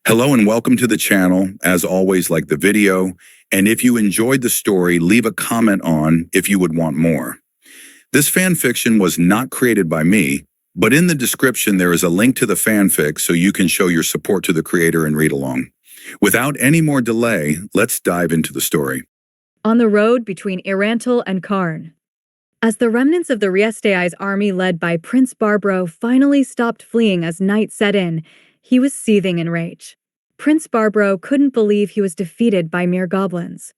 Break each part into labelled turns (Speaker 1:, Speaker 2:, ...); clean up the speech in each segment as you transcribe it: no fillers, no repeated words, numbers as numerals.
Speaker 1: Hello and welcome to the channel. As always, like the video, and if you enjoyed the story, leave a comment on if you would want more. This fan fiction was not created by me, but in the description there is a link to the fanfic so you can show your support to the creator and read along. Without any more delay, let's dive into the story.
Speaker 2: On the road between Irantil and Karn. As the remnants of the Riestei's army led by Prince Barbro finally stopped fleeing as night set in, he was seething in rage. Prince Barbro couldn't believe he was defeated by mere goblins.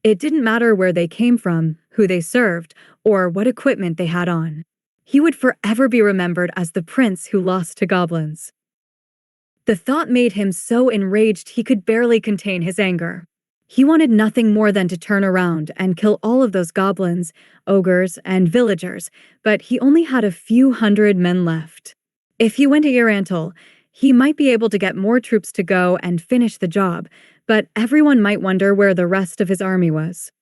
Speaker 2: It didn't matter where they came from, who they served, or what equipment they had on. He would forever be remembered as the prince who lost to goblins. The thought made him so enraged he could barely contain his anger. He wanted nothing more than to turn around and kill all of those goblins, ogres, and villagers, but he only had a few hundred men left. If he went to Irantil, he might be able to get more troops to go and finish the job, but everyone might wonder where the rest of his army was.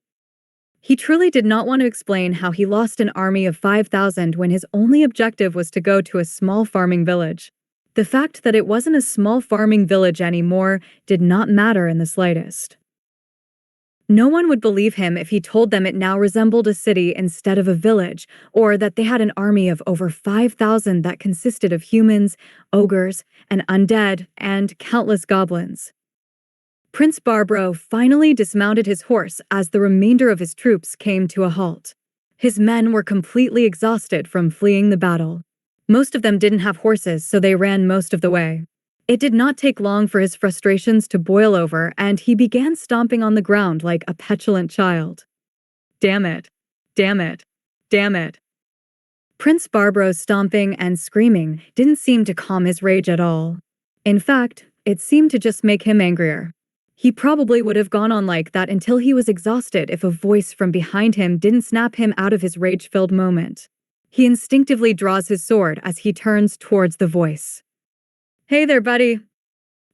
Speaker 2: He truly did not want to explain how he lost an army of 5,000 when his only objective was to go to a small farming village. The fact that it wasn't a small farming village anymore did not matter in the slightest. No one would believe him if he told them it now resembled a city instead of a village, or that they had an army of over 5,000 that consisted of humans, ogres, and undead, and countless goblins. Prince Barbro finally dismounted his horse as the remainder of his troops came to a halt. His men were completely exhausted from fleeing the battle. Most of them didn't have horses, so they ran most of the way. It did not take long for his frustrations to boil over, and he began stomping on the ground like a petulant child. Damn it! Damn it! Damn it! Prince Barbro's stomping and screaming didn't seem to calm his rage at all. In fact, it seemed to just make him angrier. He probably would have gone on like that until he was exhausted if a voice from behind him didn't snap him out of his rage-filled moment. He instinctively draws his sword as he turns towards the voice. "Hey there, buddy."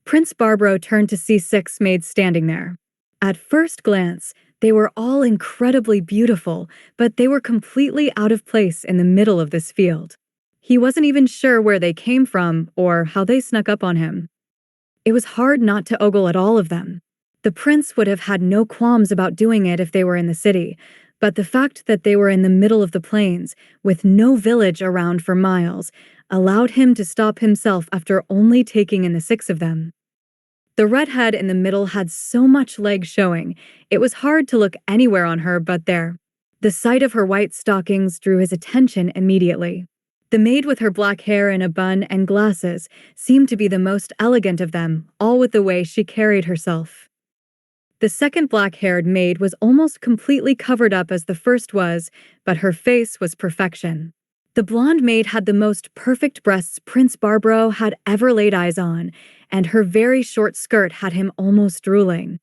Speaker 2: Prince Barbro turned to see 6 maids standing there. At first glance, they were all incredibly beautiful, but they were completely out of place in the middle of this field. He wasn't even sure where they came from or how they snuck up on him. It was hard not to ogle at all of them. The prince would have had no qualms about doing it if they were in the city, but the fact that they were in the middle of the plains, with no village around for miles, allowed him to stop himself after only taking in the 6 of them. The redhead in the middle had so much leg showing, it was hard to look anywhere on her but there. The sight of her white stockings drew his attention immediately. The maid with her black hair in a bun and glasses seemed to be the most elegant of them, all with the way she carried herself. The second black-haired maid was almost completely covered up as the first was, but her face was perfection. The blonde maid had the most perfect breasts Prince Barbro had ever laid eyes on, and her very short skirt had him almost drooling.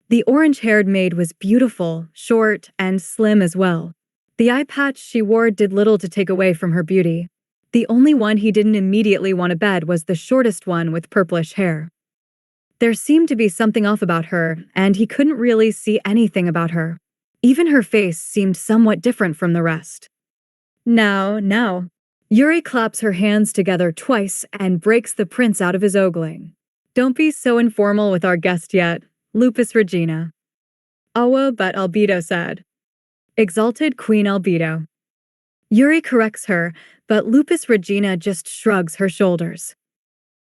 Speaker 2: The orange-haired maid was beautiful, short, and slim as well. The eye patch she wore did little to take away from her beauty. The only one he didn't immediately want to bed was the shortest one with purplish hair. There seemed to be something off about her, and he couldn't really see anything about her. Even her face seemed somewhat different from the rest. Now. Yuri claps her hands together twice and breaks the prince out of his ogling. "Don't be so informal with our guest yet, Lupus Regina." "Awa but Albedo said." "Exalted Queen Albedo." Yuri corrects her, but Lupus Regina just shrugs her shoulders.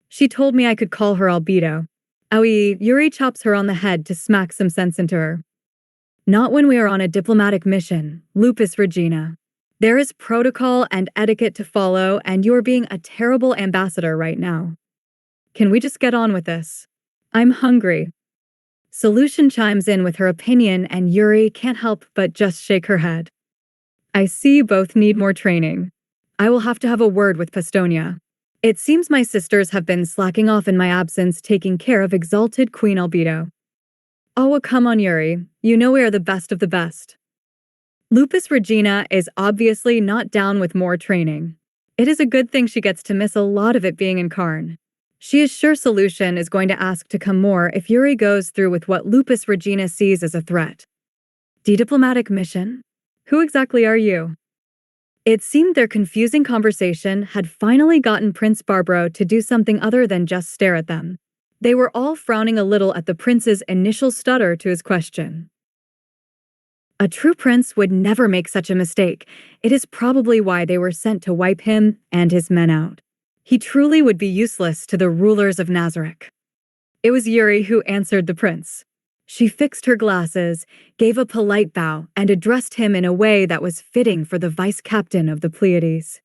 Speaker 2: "She told me I could call her Albedo." Owie, Yuri chops her on the head to smack some sense into her. "Not when we are on a diplomatic mission, Lupus Regina. There is protocol and etiquette to follow, and you're being a terrible ambassador right now. Can we just get on with this? I'm hungry." Solution chimes in with her opinion, and Yuri can't help but just shake her head. "I see you both need more training. I will have to have a word with Pastonia. It seems my sisters have been slacking off in my absence taking care of Exalted Queen Albedo." "Oh, come on, Yuri. You know we are the best of the best." Lupus Regina is obviously not down with more training. It is a good thing she gets to miss a lot of it being in Karn. She is sure Solution is going to ask to come more if Yuri goes through with what Lupus Regina sees as a threat. "Diplomatic mission? Who exactly are you?" It seemed their confusing conversation had finally gotten Prince Barbaro to do something other than just stare at them. They were all frowning a little at the prince's initial stutter to his question. A true prince would never make such a mistake. It is probably why they were sent to wipe him and his men out. He truly would be useless to the rulers of Nazareth. It was Yuri who answered the prince. She fixed her glasses, gave a polite bow, and addressed him in a way that was fitting for the vice-captain of the Pleiades.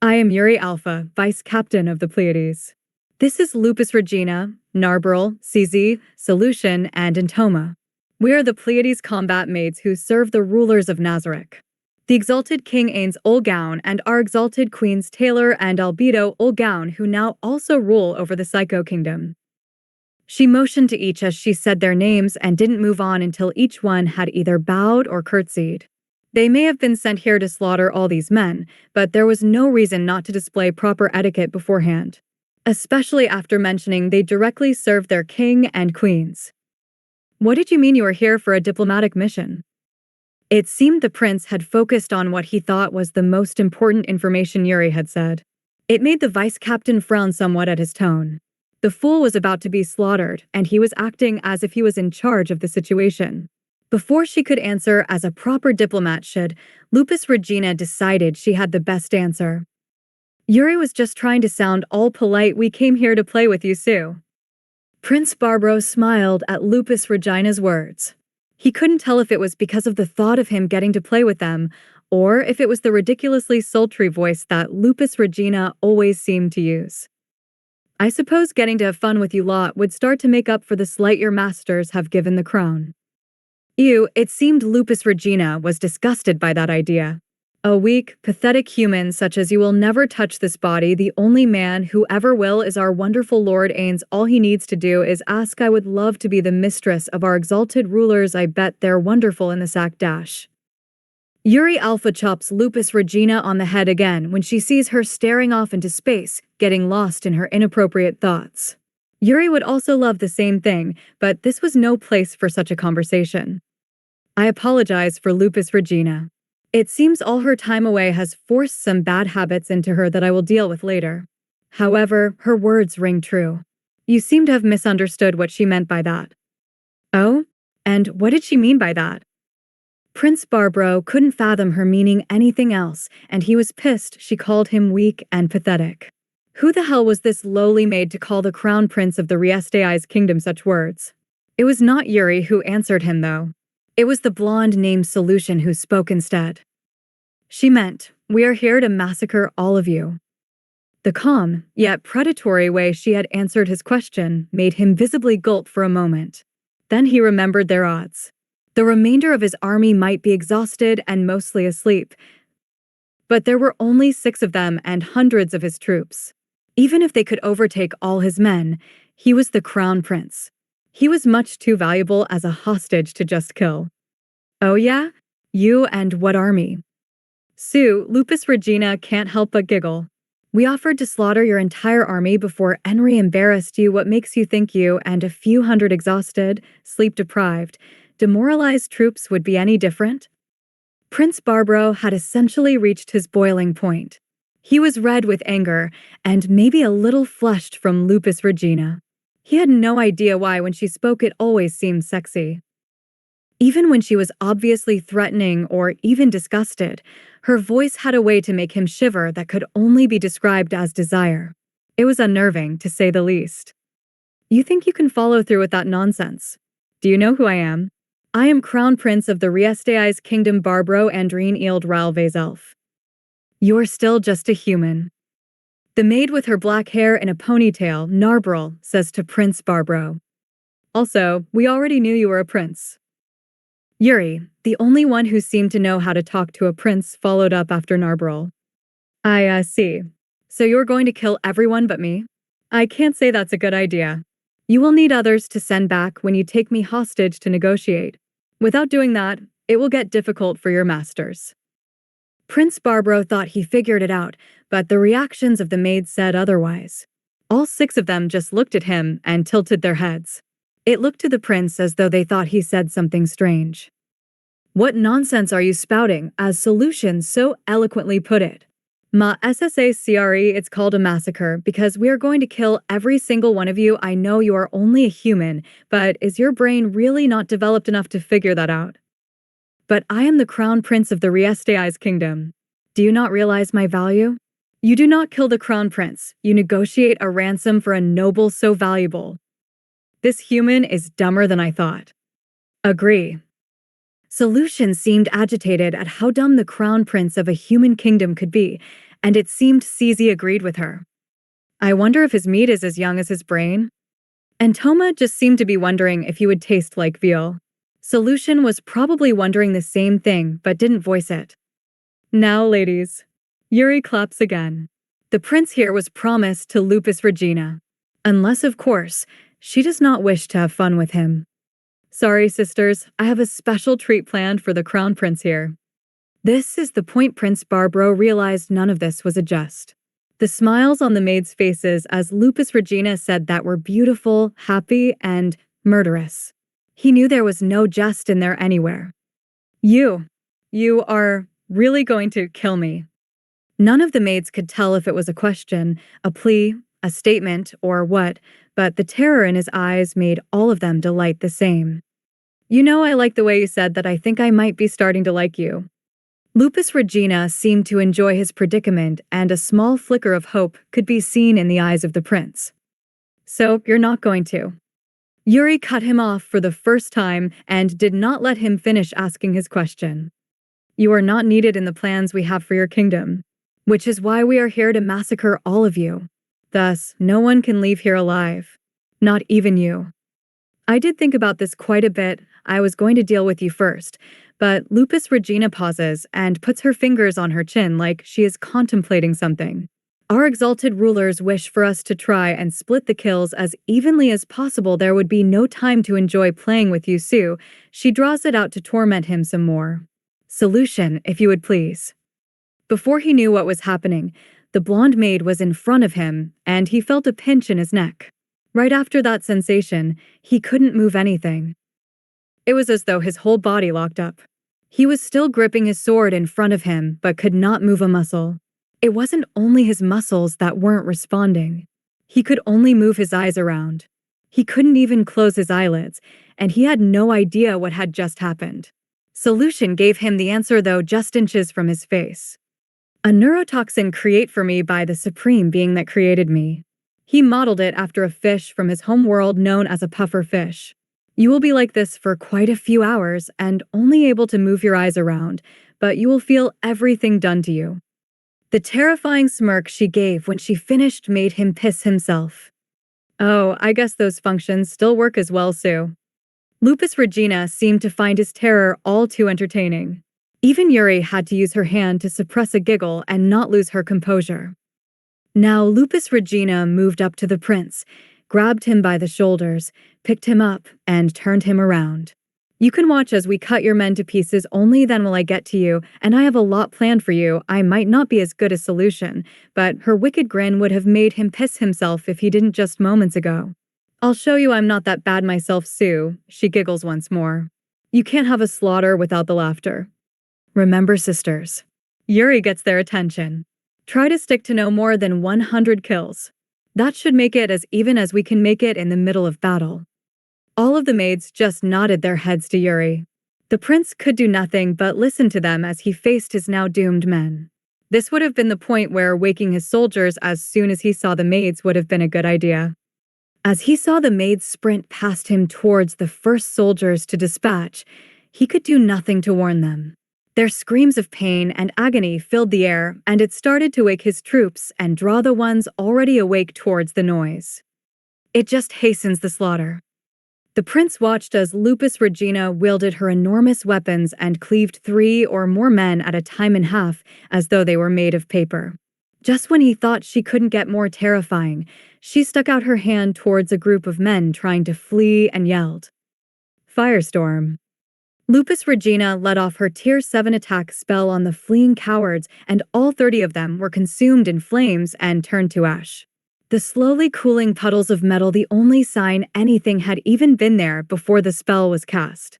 Speaker 2: I am Yuri Alpha, vice-captain of the Pleiades. This is Lupus Regina, Narbril, CZ, Solution, and Intoma. We are the Pleiades combat maids who serve the rulers of Nazareth. The exalted King Ainz Olgown and our exalted queens Taylar and Albedo Olgown, who now also rule over the Psycho Kingdom. She motioned to each as she said their names and didn't move on until each one had either bowed or curtsied. They may have been sent here to slaughter all these men, but there was no reason not to display proper etiquette beforehand, especially after mentioning they directly served their king and queens. What did you mean you were here for a diplomatic mission? It seemed the prince had focused on what he thought was the most important information Yuri had said. It made the vice-captain frown somewhat at his tone. The fool was about to be slaughtered, and he was acting as if he was in charge of the situation. Before she could answer as a proper diplomat should, Lupus Regina decided she had the best answer. Yuri was just trying to sound all polite. We came here to play with you, Sue. Prince Barbaro smiled at Lupus Regina's words. He couldn't tell if it was because of the thought of him getting to play with them, or if it was the ridiculously sultry voice that Lupus Regina always seemed to use. I suppose getting to have fun with you lot would start to make up for the slight your masters have given the crown. Ew, it seemed Lupus Regina was disgusted by that idea. A weak, pathetic human such as you will never touch this body. The only man who ever will is our wonderful Lord Ainz. All he needs to do is ask. I would love to be the mistress of our exalted rulers. I bet they're wonderful in the sack dash. Yuri Alpha chops Lupus Regina on the head again when she sees her staring off into space, getting lost in her inappropriate thoughts. Yuri would also love the same thing, but this was no place for such a conversation. I apologize for Lupus Regina. It seems all her time away has forced some bad habits into her that I will deal with later. However, her words ring true. You seem to have misunderstood what she meant by that. Oh? And what did she mean by that? Prince Barbaro couldn't fathom her meaning anything else, and he was pissed she called him weak and pathetic. Who the hell was this lowly maid to call the crown prince of the Riestei's kingdom such words? It was not Yuri who answered him, though. It was the blonde named Solution who spoke instead. She meant, we are here to massacre all of you. The calm, yet predatory way she had answered his question made him visibly gulp for a moment. Then he remembered their odds. The remainder of his army might be exhausted and mostly asleep, but there were only 6 of them and hundreds of his troops. Even if they could overtake all his men, he was the crown prince. He was much too valuable as a hostage to just kill. Oh yeah? You and what army? Sue, Lupus Regina can't help but giggle. We offered to slaughter your entire army before Henry embarrassed you. What makes you think you and a few hundred exhausted, sleep-deprived, demoralized troops would be any different? Prince Barbaro had essentially reached his boiling point. He was red with anger and maybe a little flushed from Lupus Regina. He had no idea why when she spoke it always seemed sexy. Even when she was obviously threatening or even disgusted, her voice had a way to make him shiver that could only be described as desire. It was unnerving, to say the least. You think you can follow through with that nonsense? Do you know who I am? I am Crown Prince of the Riestei's Kingdom Barbaro Andrine Eild Ralvezelf. You're still just a human. The maid with her black hair in a ponytail, Narbril, says to Prince Barbaro. Also, we already knew you were a prince. Yuri, the only one who seemed to know how to talk to a prince, followed up after Narbril. I see. So you're going to kill everyone but me? I can't say that's a good idea. You will need others to send back when you take me hostage to negotiate. Without doing that, it will get difficult for your masters. Prince Barbaro thought he figured it out, but the reactions of the maids said otherwise. All 6 of them just looked at him and tilted their heads. It looked to the prince as though they thought he said something strange. What nonsense are you spouting, as Solution so eloquently put it? Ma SSACRE, it's called a massacre because we are going to kill every single one of you. I know you are only a human, but is your brain really not developed enough to figure that out? But I am the crown prince of the Riestei's kingdom. Do you not realize my value? You do not kill the crown prince. You negotiate a ransom for a noble so valuable. This human is dumber than I thought. Agree. Solution seemed agitated at how dumb the crown prince of a human kingdom could be, and it seemed Cece agreed with her. I wonder if his meat is as young as his brain? And Toma just seemed to be wondering if he would taste like veal. Solution was probably wondering the same thing, but didn't voice it. Now, ladies. Yuri claps again. The prince here was promised to Lupus Regina. Unless, of course, she does not wish to have fun with him. Sorry, sisters, I have a special treat planned for the crown prince here. This is the point Prince Barbaro realized none of this was a jest. The smiles on the maids' faces as Lupus Regina said that were beautiful, happy, and murderous. He knew there was no jest in there anywhere. You are really going to kill me. None of the maids could tell if it was a question, a plea, a statement, or what, but the terror in his eyes made all of them delight the same. You know, I like the way you said that. I think I might be starting to like you. Lupus Regina seemed to enjoy his predicament, and a small flicker of hope could be seen in the eyes of the prince. So, you're not going to. Yuri cut him off for the first time and did not let him finish asking his question. You are not needed in the plans we have for your kingdom, which is why we are here to massacre all of you. Thus, no one can leave here alive. Not even you. I did think about this quite a bit. I was going to deal with you first, but Lupus Regina pauses and puts her fingers on her chin like she is contemplating something. Our exalted rulers wish for us to try and split the kills as evenly as possible. There would be no time to enjoy playing with you, Sue. She draws it out to torment him some more. Solution, if you would please. Before he knew what was happening, the blonde maid was in front of him, and he felt a pinch in his neck. Right after that sensation, he couldn't move anything. It was as though his whole body locked up. He was still gripping his sword in front of him, but could not move a muscle. It wasn't only his muscles that weren't responding. He could only move his eyes around. He couldn't even close his eyelids, and he had no idea what had just happened. Solution gave him the answer, though, just inches from his face. A neurotoxin create for me by the supreme being that created me. He modeled it after a fish from his home world known as a puffer fish. You will be like this for quite a few hours and only able to move your eyes around, but you will feel everything done to you. The terrifying smirk she gave when she finished made him piss himself. Oh, I guess those functions still work as well, Sue. Lupus Regina seemed to find his terror all too entertaining. Even Yuri had to use her hand to suppress a giggle and not lose her composure. Now Lupus Regina moved up to the prince, grabbed him by the shoulders, picked him up, and turned him around. You can watch as we cut your men to pieces, only then will I get to you, and I have a lot planned for you. I might not be as good as Solution, but her wicked grin would have made him piss himself if he didn't just moments ago. I'll show you I'm not that bad myself, Sue. She giggles once more. You can't have a slaughter without the laughter. Remember, sisters. Yuri gets their attention. Try to stick to no more than 100 kills. That should make it as even as we can make it in the middle of battle. All of the maids just nodded their heads to Yuri. The prince could do nothing but listen to them as he faced his now doomed men. This would have been the point where waking his soldiers as soon as he saw the maids would have been a good idea. As he saw the maids sprint past him towards the first soldiers to dispatch, he could do nothing to warn them. Their screams of pain and agony filled the air, and it started to wake his troops and draw the ones already awake towards the noise. It just hastens the slaughter. The prince watched as Lupus Regina wielded her enormous weapons and cleaved 3 or more men at a time in half as though they were made of paper. Just when he thought she couldn't get more terrifying, she stuck out her hand towards a group of men trying to flee and yelled, "Firestorm." Lupus Regina let off her Tier 7 attack spell on the fleeing cowards, and all 30 of them were consumed in flames and turned to ash. The slowly cooling puddles of metal, the only sign anything had even been there before the spell was cast.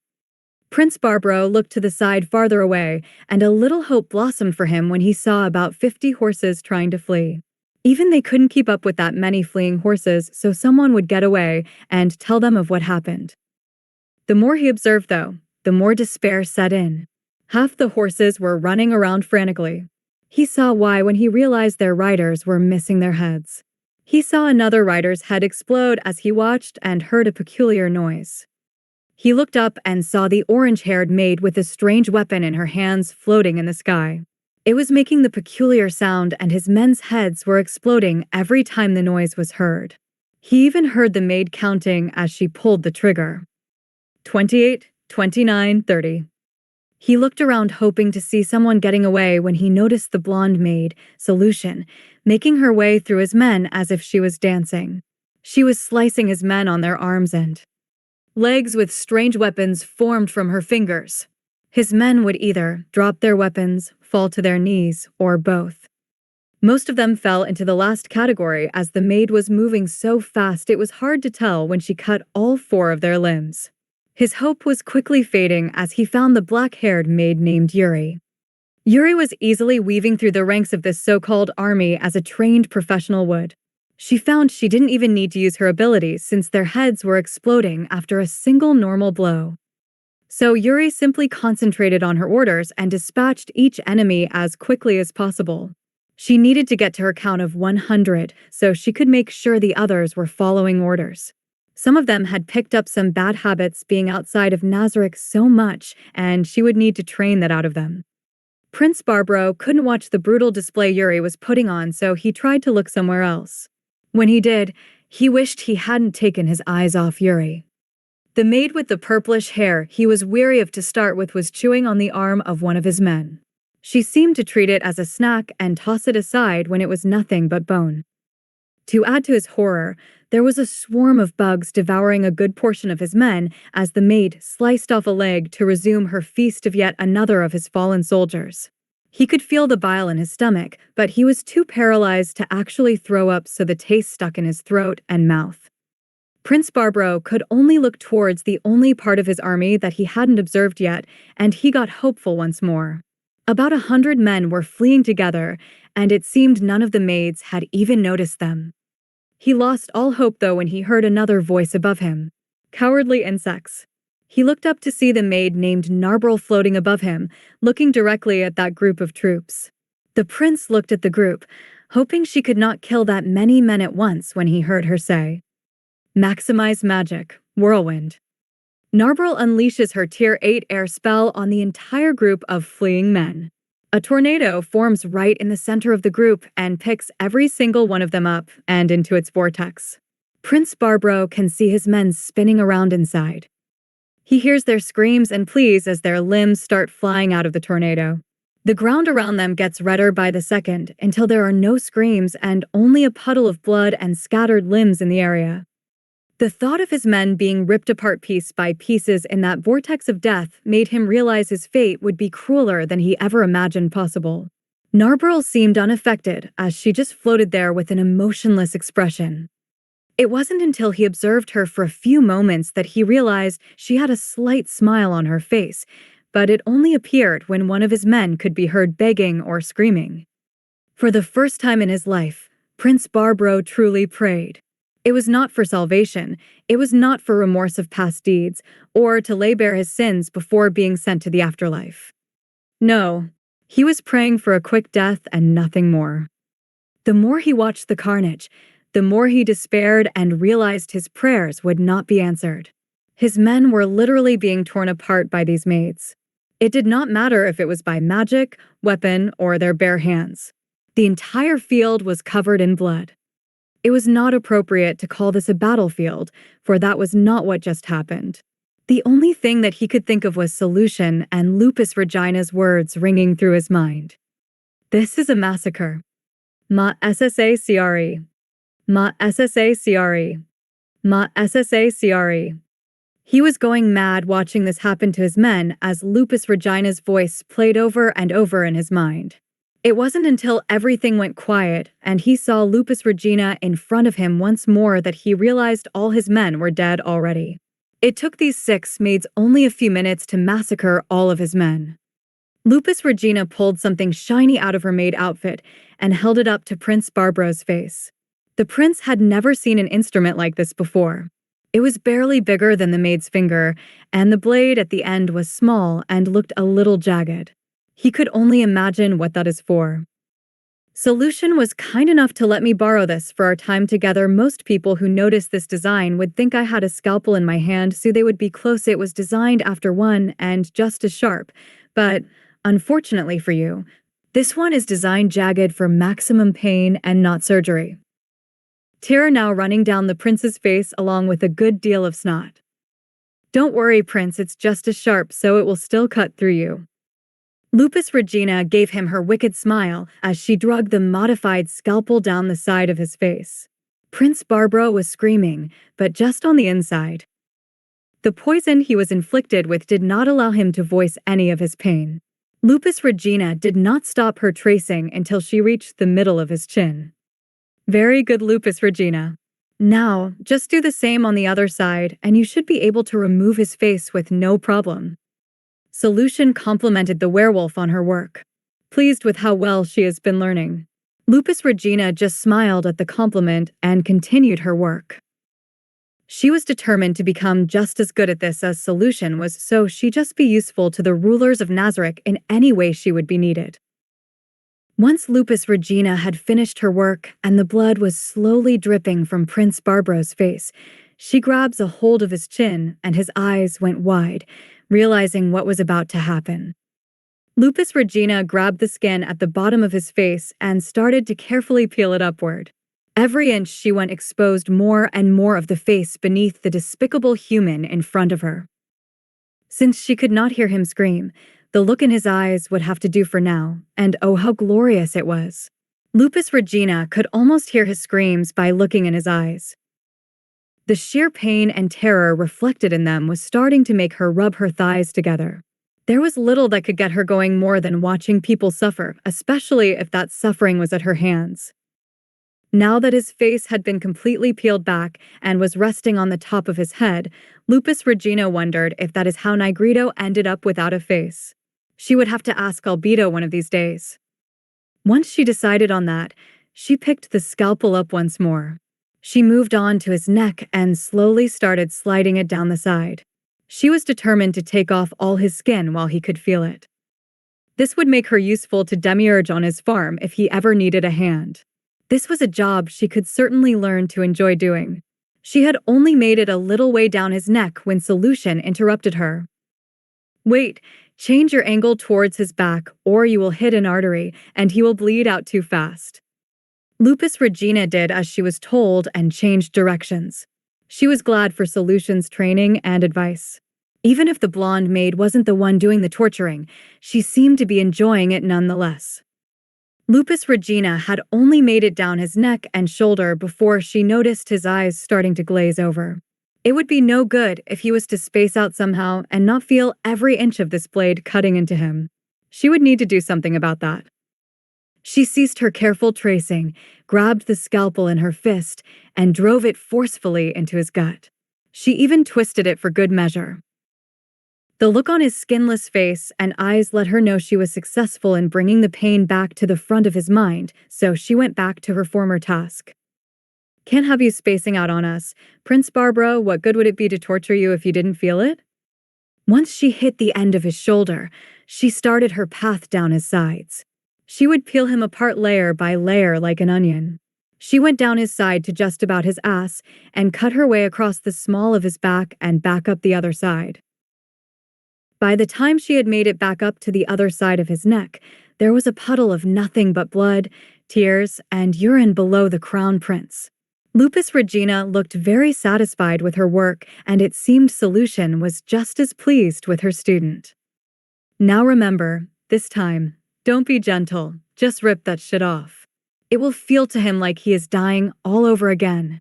Speaker 2: Prince Barbaro looked to the side farther away, and a little hope blossomed for him when he saw about 50 horses trying to flee. Even they couldn't keep up with that many fleeing horses, so someone would get away and tell them of what happened. The more he observed, though, the more despair set in. Half the horses were running around frantically. He saw why when he realized their riders were missing their heads. He saw another rider's head explode as he watched and heard a peculiar noise. He looked up and saw the orange-haired maid with a strange weapon in her hands floating in the sky. It was making the peculiar sound, and his men's heads were exploding every time the noise was heard. He even heard the maid counting as she pulled the trigger. 28, 29, 30. He looked around hoping to see someone getting away when he noticed the blonde maid, Solution, making her way through his men as if she was dancing. She was slicing his men on their arms and legs with strange weapons formed from her fingers. His men would either drop their weapons, fall to their knees, or both. Most of them fell into the last category as the maid was moving so fast it was hard to tell when she cut all 4 of their limbs. His hope was quickly fading as he found the black-haired maid named Yuri. Yuri was easily weaving through the ranks of this so-called army as a trained professional would. She found she didn't even need to use her abilities since their heads were exploding after a single normal blow. So Yuri simply concentrated on her orders and dispatched each enemy as quickly as possible. She needed to get to her count of 100 so she could make sure the others were following orders. Some of them had picked up some bad habits being outside of Nazareth so much, and she would need to train that out of them. Prince Barbaro couldn't watch the brutal display Yuri was putting on, so he tried to look somewhere else. When he did, he wished he hadn't taken his eyes off Yuri. The maid with the purplish hair he was weary of to start with was chewing on the arm of one of his men. She seemed to treat it as a snack and toss it aside when it was nothing but bone. To add to his horror, there was a swarm of bugs devouring a good portion of his men as the maid sliced off a leg to resume her feast of yet another of his fallen soldiers. He could feel the bile in his stomach, but he was too paralyzed to actually throw up, so the taste stuck in his throat and mouth. Prince Barbaro could only look towards the only part of his army that he hadn't observed yet, and he got hopeful once more. About 100 men were fleeing together, and it seemed none of the maids had even noticed them. He lost all hope, though, when he heard another voice above him. Cowardly insects. He looked up to see the maid named Narbril floating above him, looking directly at that group of troops. The prince looked at the group, hoping she could not kill that many men at once when he heard her say, "Maximize magic, whirlwind." Narbril unleashes her Tier 8 air spell on the entire group of fleeing men. A tornado forms right in the center of the group and picks every single one of them up and into its vortex. Prince Barbaro can see his men spinning around inside. He hears their screams and pleas as their limbs start flying out of the tornado. The ground around them gets redder by the second until there are no screams and only a puddle of blood and scattered limbs in the area. The thought of his men being ripped apart piece by pieces in that vortex of death made him realize his fate would be crueler than he ever imagined possible. Narbril seemed unaffected as she just floated there with an emotionless expression. It wasn't until he observed her for a few moments that he realized she had a slight smile on her face, but it only appeared when one of his men could be heard begging or screaming. For the first time in his life, Prince Barbaro truly prayed. It was not for salvation, it was not for remorse of past deeds, or to lay bare his sins before being sent to the afterlife. No, he was praying for a quick death and nothing more. The more he watched the carnage, the more he despaired and realized his prayers would not be answered. His men were literally being torn apart by these maids. It did not matter if it was by magic, weapon, or their bare hands. The entire field was covered in blood. It was not appropriate to call this a battlefield, for that was not what just happened. The only thing that he could think of was Solution and Lupus Regina's words ringing through his mind. This is a massacre. Ma SSA Ma SSA Ma SSA. He was going mad watching this happen to his men as Lupus Regina's voice played over and over in his mind. It wasn't until everything went quiet and he saw Lupus Regina in front of him once more that he realized all his men were dead already. It took these 6 maids only a few minutes to massacre all of his men. Lupus Regina pulled something shiny out of her maid outfit and held it up to Prince Barbro's face. The prince had never seen an instrument like this before. It was barely bigger than the maid's finger, and the blade at the end was small and looked a little jagged. He could only imagine what that is for. Solution was kind enough to let me borrow this for our time together. Most people who notice this design would think I had a scalpel in my hand, so they would be close. It was designed after one and just as sharp. But unfortunately for you, this one is designed jagged for maximum pain and not surgery. Tear now running down the prince's face along with a good deal of snot. Don't worry, prince, it's just as sharp, so it will still cut through you. Lupus Regina gave him her wicked smile as she dragged the modified scalpel down the side of his face. Prince Barbro was screaming, but just on the inside. The poison he was inflicted with did not allow him to voice any of his pain. Lupus Regina did not stop her tracing until she reached the middle of his chin. Very good, Lupus Regina. Now, just do the same on the other side, and you should be able to remove his face with no problem. Solution complimented the werewolf on her work, pleased with how well she has been learning. Lupus Regina just smiled at the compliment and continued her work. She was determined to become just as good at this as Solution was, so she'd just be useful to the rulers of Nazarick in any way she would be needed. Once Lupus Regina had finished her work and the blood was slowly dripping from Prince Barbro's face, she grabs a hold of his chin and his eyes went wide, realizing what was about to happen. Lupus Regina grabbed the skin at the bottom of his face and started to carefully peel it upward. Every inch she went exposed more and more of the face beneath the despicable human in front of her. Since she could not hear him scream, the look in his eyes would have to do for now, and oh how glorious it was. Lupus Regina could almost hear his screams by looking in his eyes. The sheer pain and terror reflected in them was starting to make her rub her thighs together. There was little that could get her going more than watching people suffer, especially if that suffering was at her hands. Now that his face had been completely peeled back and was resting on the top of his head, Lupus Regina wondered if that is how Negrito ended up without a face. She would have to ask Albedo one of these days. Once she decided on that, she picked the scalpel up once more. She moved on to his neck and slowly started sliding it down the side. She was determined to take off all his skin while he could feel it. This would make her useful to Demiurge on his farm if he ever needed a hand. This was a job she could certainly learn to enjoy doing. She had only made it a little way down his neck when Solution interrupted her. Wait, change your angle towards his back or you will hit an artery and he will bleed out too fast. Lupus Regina did as she was told and changed directions. She was glad for Solution's training and advice. Even if the blonde maid wasn't the one doing the torturing, she seemed to be enjoying it nonetheless. Lupus Regina had only made it down his neck and shoulder before she noticed his eyes starting to glaze over. It would be no good if he was to space out somehow and not feel every inch of this blade cutting into him. She would need to do something about that. She ceased her careful tracing, grabbed the scalpel in her fist, and drove it forcefully into his gut. She even twisted it for good measure. The look on his skinless face and eyes let her know she was successful in bringing the pain back to the front of his mind, so she went back to her former task. Can't have you spacing out on us. Prince Barbro, what good would it be to torture you if you didn't feel it? Once she hit the end of his shoulder, she started her path down his sides. She would peel him apart layer by layer like an onion. She went down his side to just about his ass and cut her way across the small of his back and back up the other side. By the time she had made it back up to the other side of his neck, there was a puddle of nothing but blood, tears, and urine below the crown prince. Lupus Regina looked very satisfied with her work, and it seemed Solution was just as pleased with her student. Now remember, this time, don't be gentle, just rip that shit off. It will feel to him like he is dying all over again.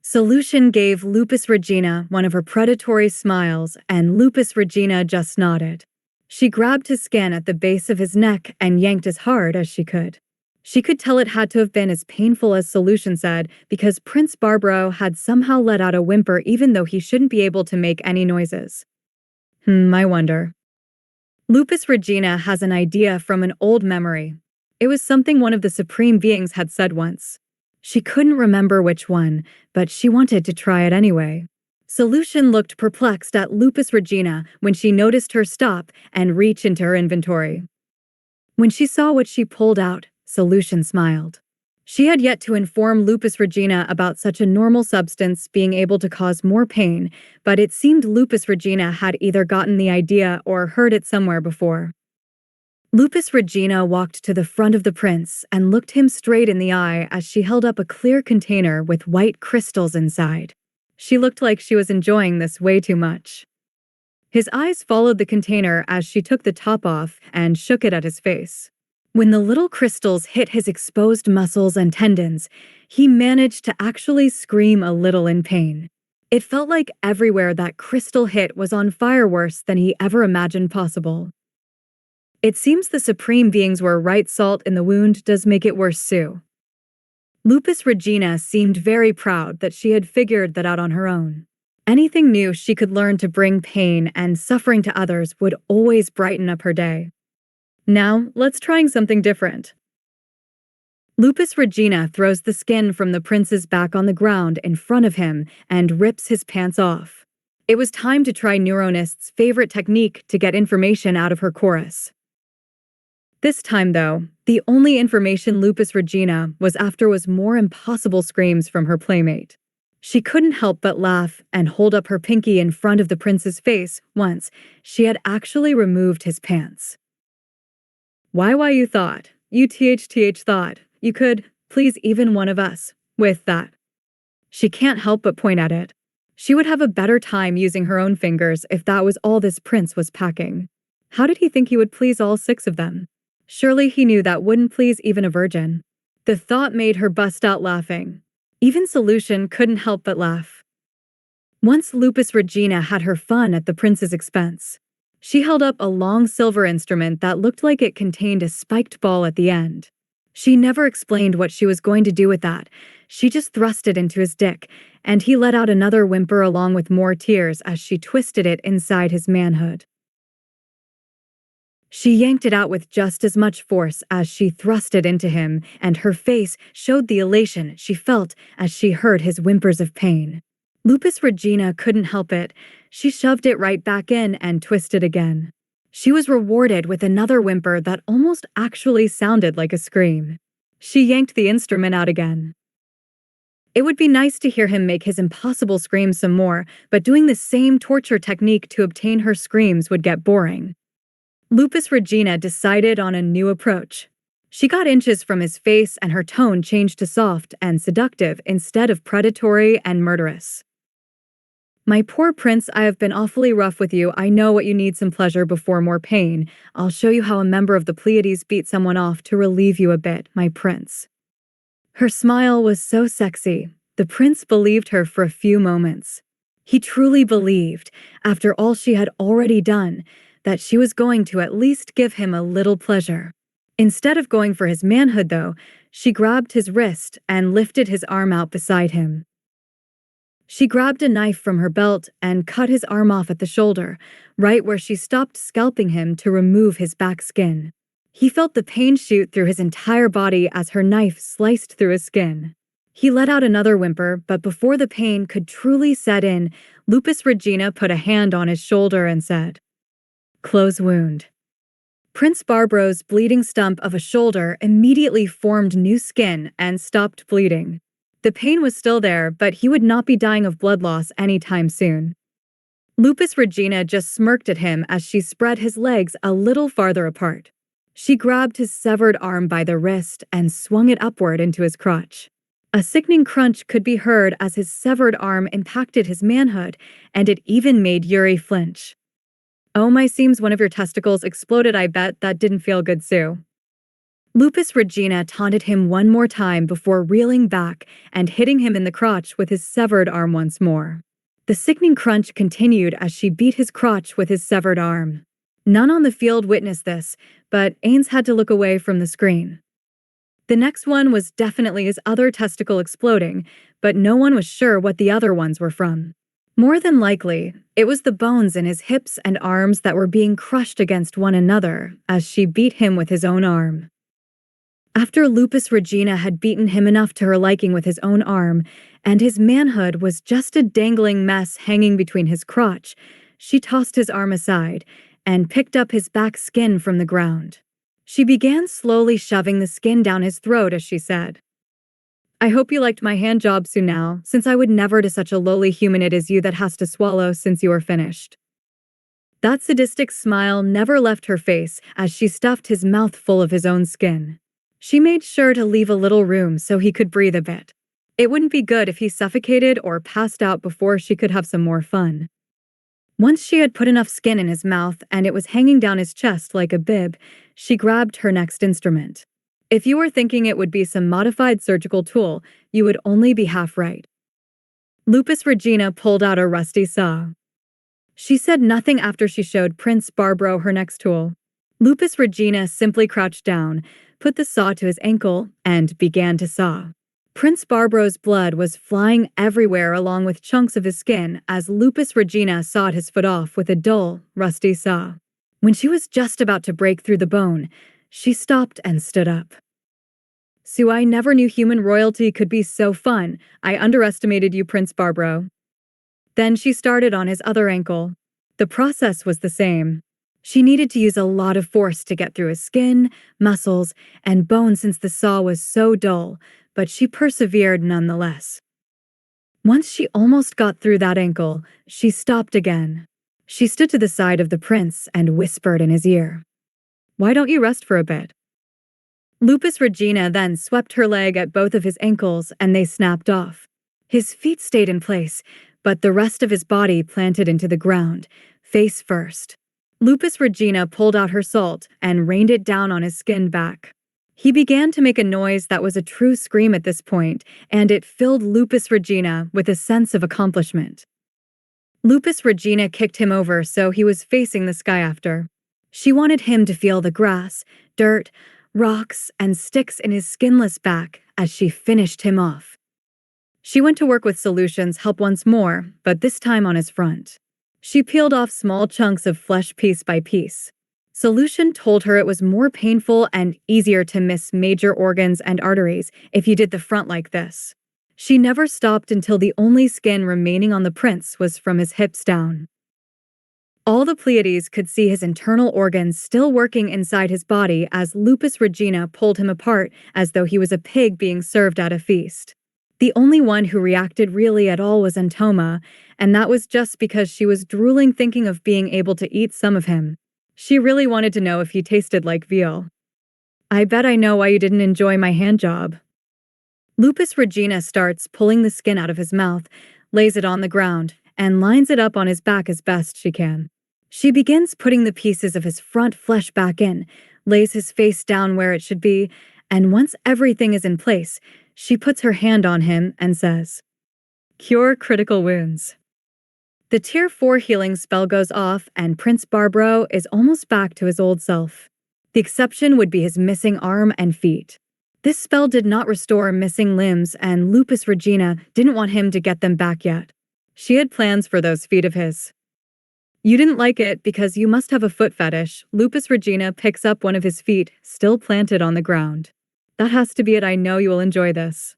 Speaker 2: Solution gave Lupus Regina one of her predatory smiles, and Lupus Regina just nodded. She grabbed his skin at the base of his neck and yanked as hard as she could. She could tell it had to have been as painful as Solution said, because Prince Barbaro had somehow let out a whimper even though he shouldn't be able to make any noises. I wonder. Lupus Regina has an idea from an old memory. It was something one of the supreme beings had said once. She couldn't remember which one, but she wanted to try it anyway. Solution looked perplexed at Lupus Regina when she noticed her stop and reach into her inventory. When she saw what she pulled out, Solution smiled. She had yet to inform Lupus Regina about such a normal substance being able to cause more pain, but it seemed Lupus Regina had either gotten the idea or heard it somewhere before. Lupus Regina walked to the front of the prince and looked him straight in the eye as she held up a clear container with white crystals inside. She looked like she was enjoying this way too much. His eyes followed the container as she took the top off and shook it at his face. When the little crystals hit his exposed muscles and tendons, he managed to actually scream a little in pain. It felt like everywhere that crystal hit was on fire, worse than he ever imagined possible. It seems the supreme beings were right. Salt in the wound does make it worse, Sue. Lupus Regina seemed very proud that she had figured that out on her own. Anything new she could learn to bring pain and suffering to others would always brighten up her day. Now, let's try something different. Lupus Regina throws the skin from the prince's back on the ground in front of him and rips his pants off. It was time to try Neuronist's favorite technique to get information out of her chorus. This time, though, the only information Lupus Regina was after was more impossible screams from her playmate. She couldn't help but laugh and hold up her pinky in front of the prince's face once she had actually removed his pants. Why you thought, you thought, you could please even one of us with that. She can't help but point at it. She would have a better time using her own fingers if that was all this prince was packing. How did he think he would please all 6 of them? Surely he knew that wouldn't please even a virgin. The thought made her bust out laughing. Even Solution couldn't help but laugh. Once Lupus Regina had her fun at the prince's expense. She held up a long silver instrument that looked like it contained a spiked ball at the end. She never explained what she was going to do with that. She just thrust it into his dick, and he let out another whimper along with more tears as she twisted it inside his manhood. She yanked it out with just as much force as she thrust it into him, and her face showed the elation she felt as she heard his whimpers of pain. Lupus Regina couldn't help it. She shoved it right back in and twisted again. She was rewarded with another whimper that almost actually sounded like a scream. She yanked the instrument out again. It would be nice to hear him make his impossible screams some more, but doing the same torture technique to obtain her screams would get boring. Lupus Regina decided on a new approach. She got inches from his face and her tone changed to soft and seductive instead of predatory and murderous. My poor prince, I have been awfully rough with you. I know what you need, some pleasure before more pain. I'll show you how a member of the Pleiades beat someone off to relieve you a bit, my prince. Her smile was so sexy. The prince believed her for a few moments. He truly believed, after all she had already done, that she was going to at least give him a little pleasure. Instead of going for his manhood, though, she grabbed his wrist and lifted his arm out beside him. She grabbed a knife from her belt and cut his arm off at the shoulder, right where she stopped scalping him to remove his back skin. He felt the pain shoot through his entire body as her knife sliced through his skin. He let out another whimper, but before the pain could truly set in, Lupus Regina put a hand on his shoulder and said, "Close wound." Prince Barbaro's bleeding stump of a shoulder immediately formed new skin and stopped bleeding. The pain was still there, but he would not be dying of blood loss anytime soon. Lupus Regina just smirked at him as she spread his legs a little farther apart. She grabbed his severed arm by the wrist and swung it upward into his crotch. A sickening crunch could be heard as his severed arm impacted his manhood, and it even made Yuri flinch. "Oh my, seems one of your testicles exploded. I bet that didn't feel good, Sue." Lupus Regina taunted him one more time before reeling back and hitting him in the crotch with his severed arm once more. The sickening crunch continued as she beat his crotch with his severed arm. None on the field witnessed this, but Ainz had to look away from the screen. The next one was definitely his other testicle exploding, but no one was sure what the other ones were from. More than likely, it was the bones in his hips and arms that were being crushed against one another as she beat him with his own arm. After Lupus Regina had beaten him enough to her liking with his own arm, and his manhood was just a dangling mess hanging between his crotch, she tossed his arm aside and picked up his back skin from the ground. She began slowly shoving the skin down his throat as she said, "I hope you liked my hand job, Sunao, since I would never to such a lowly human it is you that has to swallow since you are finished." That sadistic smile never left her face as she stuffed his mouth full of his own skin. She made sure to leave a little room so he could breathe a bit. It wouldn't be good if he suffocated or passed out before she could have some more fun. Once she had put enough skin in his mouth and it was hanging down his chest like a bib, she grabbed her next instrument. If you were thinking it would be some modified surgical tool, you would only be half right. Lupus Regina pulled out a rusty saw. She said nothing after she showed Prince Barbaro her next tool. Lupus Regina simply crouched down, put the saw to his ankle, and began to saw. Prince Barbaro's blood was flying everywhere along with chunks of his skin as Lupus Regina sawed his foot off with a dull, rusty saw. When she was just about to break through the bone, she stopped and stood up. "So I never knew human royalty could be so fun. I underestimated you, Prince Barbaro." Then she started on his other ankle. The process was the same. She needed to use a lot of force to get through his skin, muscles, and bone since the saw was so dull, but she persevered nonetheless. Once she almost got through that ankle, she stopped again. She stood to the side of the prince and whispered in his ear, "Why don't you rest for a bit?" Lupus Regina then swept her leg at both of his ankles and they snapped off. His feet stayed in place, but the rest of his body planted into the ground, face first. Lupus Regina pulled out her salt and rained it down on his skinned back. He began to make a noise that was a true scream at this point, and it filled Lupus Regina with a sense of accomplishment. Lupus Regina kicked him over so he was facing the sky after. She wanted him to feel the grass, dirt, rocks, and sticks in his skinless back as she finished him off. She went to work with Solution's help once more, but this time on his front. She peeled off small chunks of flesh piece by piece. Solution told her it was more painful and easier to miss major organs and arteries if you did the front like this. She never stopped until the only skin remaining on the prince was from his hips down. All the Pleiades could see his internal organs still working inside his body as Lupus Regina pulled him apart as though he was a pig being served at a feast. The only one who reacted really at all was Antoma, and that was just because she was drooling thinking of being able to eat some of him. She really wanted to know if he tasted like veal. "I bet I know why you didn't enjoy my hand job." Lupus Regina starts pulling the skin out of his mouth, lays it on the ground, and lines it up on his back as best she can. She begins putting the pieces of his front flesh back in, lays his face down where it should be, and once everything is in place, she puts her hand on him and says, "Cure critical wounds." The Tier 4 healing spell goes off and Prince Barbaro is almost back to his old self. The exception would be his missing arm and feet. This spell did not restore missing limbs and Lupus Regina didn't want him to get them back yet. She had plans for those feet of his. "You didn't like it because you must have a foot fetish." Lupus Regina picks up one of his feet, still planted on the ground. "That has to be it. I know you will enjoy this."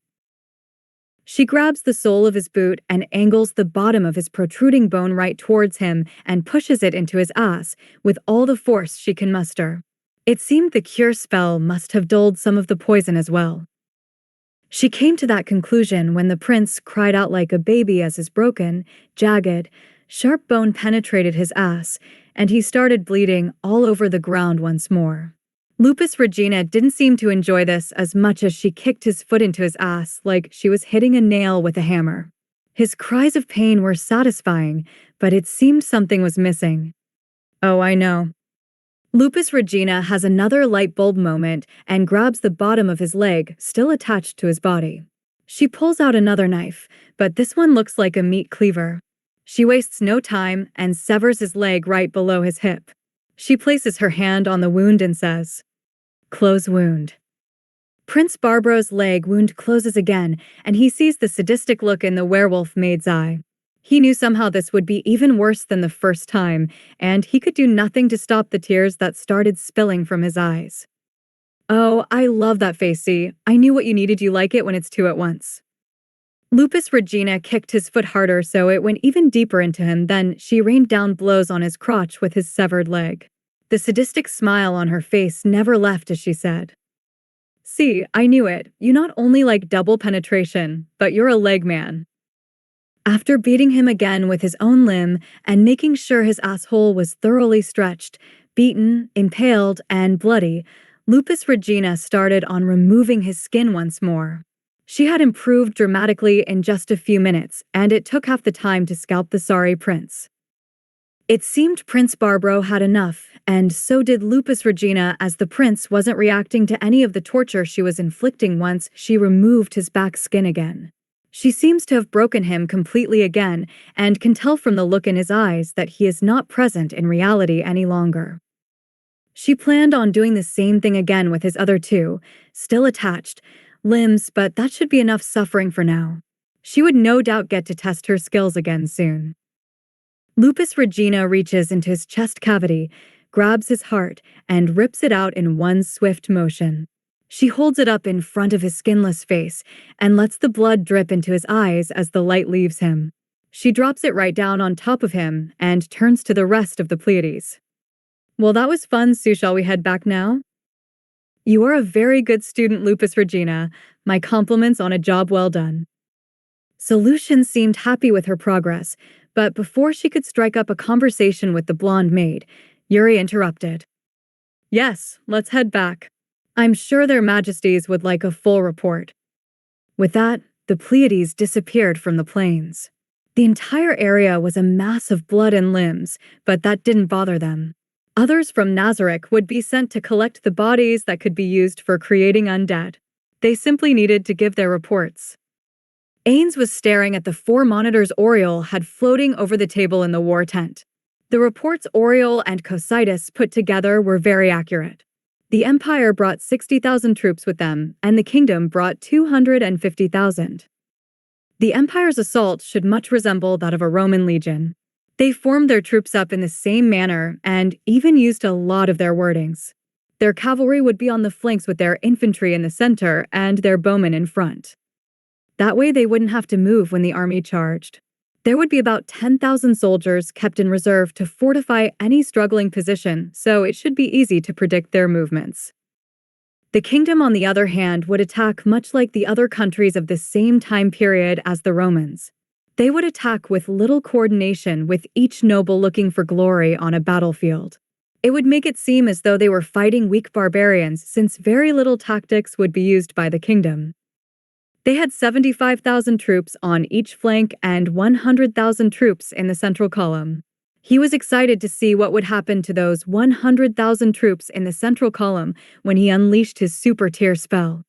Speaker 2: She grabs the sole of his boot and angles the bottom of his protruding bone right towards him and pushes it into his ass with all the force she can muster. It seemed the cure spell must have dulled some of the poison as well. She came to that conclusion when the prince cried out like a baby as his broken, jagged, sharp bone penetrated his ass, and he started bleeding all over the ground once more. Lupus Regina didn't seem to enjoy this as much as she kicked his foot into his ass like she was hitting a nail with a hammer. His cries of pain were satisfying, but it seemed something was missing. "Oh, I know." Lupus Regina has another light bulb moment and grabs the bottom of his leg, still attached to his body. She pulls out another knife, but this one looks like a meat cleaver. She wastes no time and severs his leg right below his hip. She places her hand on the wound and says, "Close wound." Prince Barbro's leg wound closes again, and he sees the sadistic look in the werewolf maid's eye. He knew somehow this would be even worse than the first time, and he could do nothing to stop the tears that started spilling from his eyes. Oh, I love that face, see? I knew what you needed, you like it when it's two at once. Lupus Regina kicked his foot harder so it went even deeper into him, then she rained down blows on his crotch with his severed leg. The sadistic smile on her face never left as she said, "See, I knew it. You not only like double penetration, but you're a leg man." After beating him again with his own limb and making sure his asshole was thoroughly stretched, beaten, impaled, and bloody, Lupus Regina started on removing his skin once more. She had improved dramatically in just a few minutes, and it took half the time to scalp the sorry prince. It seemed Prince Barbro had enough, and so did Lupus Regina, as the prince wasn't reacting to any of the torture she was inflicting once she removed his back skin again. She seems to have broken him completely again, and can tell from the look in his eyes that he is not present in reality any longer. She planned on doing the same thing again with his other two, still attached, limbs, but that should be enough suffering for now. She would no doubt get to test her skills again soon. Lupus Regina reaches into his chest cavity, grabs his heart, and rips it out in one swift motion. She holds it up in front of his skinless face and lets the blood drip into his eyes as the light leaves him. She drops it right down on top of him and turns to the rest of the Pleiades. "Well, that was fun, so shall we head back now?" "You are a very good student, Lupus Regina. My compliments on a job well done." Solution seemed happy with her progress, but before she could strike up a conversation with the blonde maid, Yuri interrupted. "Yes, let's head back. I'm sure their majesties would like a full report." With that, the Pleiades disappeared from the plains. The entire area was a mass of blood and limbs, but that didn't bother them. Others from Nazareth would be sent to collect the bodies that could be used for creating undead. They simply needed to give their reports. Ainz was staring at the 4 monitors Oriel had floating over the table in the war tent. The reports Oriel and Cositus put together were very accurate. The Empire brought 60,000 troops with them, and the Kingdom brought 250,000. The Empire's assault should much resemble that of a Roman legion. They formed their troops up in the same manner and even used a lot of their wordings. Their cavalry would be on the flanks with their infantry in the center and their bowmen in front. That way they wouldn't have to move when the army charged. There would be about 10,000 soldiers kept in reserve to fortify any struggling position, so it should be easy to predict their movements. The Kingdom, on the other hand, would attack much like the other countries of the same time period as the Romans. They would attack with little coordination, with each noble looking for glory on a battlefield. It would make it seem as though they were fighting weak barbarians, since very little tactics would be used by the Kingdom. They had 75,000 troops on each flank and 100,000 troops in the central column. He was excited to see what would happen to those 100,000 troops in the central column when he unleashed his super tier spell.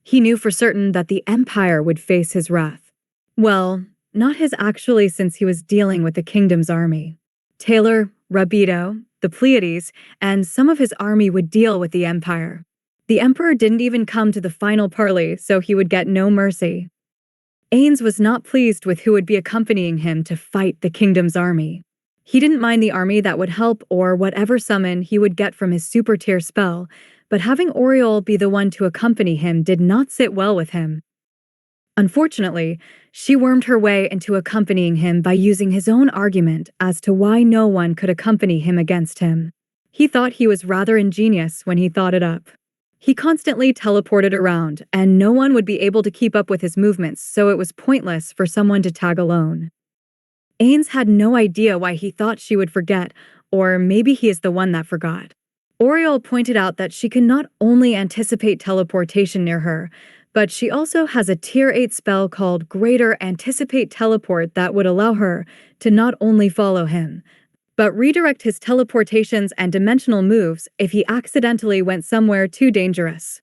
Speaker 2: He knew for certain that the Empire would face his wrath. Well, not his actually, since he was dealing with the Kingdom's army. Taylar, Albedo, the Pleiades, and some of his army would deal with the Empire. The Emperor didn't even come to the final parley, so he would get no mercy. Ainz was not pleased with who would be accompanying him to fight the Kingdom's army. He didn't mind the army that would help or whatever summon he would get from his super tier spell, but having Oriel be the one to accompany him did not sit well with him. Unfortunately, she wormed her way into accompanying him by using his own argument as to why no one could accompany him against him. He thought he was rather ingenious when he thought it up. He constantly teleported around, and no one would be able to keep up with his movements, so it was pointless for someone to tag alone. Ainz had no idea why he thought she would forget, or maybe he is the one that forgot. Oriel pointed out that she can not only anticipate teleportation near her, but she also has a tier 8 spell called Greater Anticipate Teleport that would allow her to not only follow him, but redirect his teleportations and dimensional moves if he accidentally went somewhere too dangerous.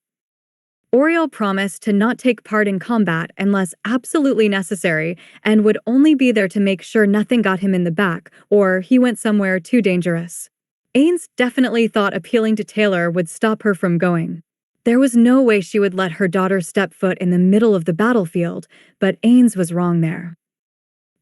Speaker 2: Oriel promised to not take part in combat unless absolutely necessary and would only be there to make sure nothing got him in the back or he went somewhere too dangerous. Ainz definitely thought appealing to Taylar would stop her from going. There was no way she would let her daughter step foot in the middle of the battlefield, but Ainz was wrong there.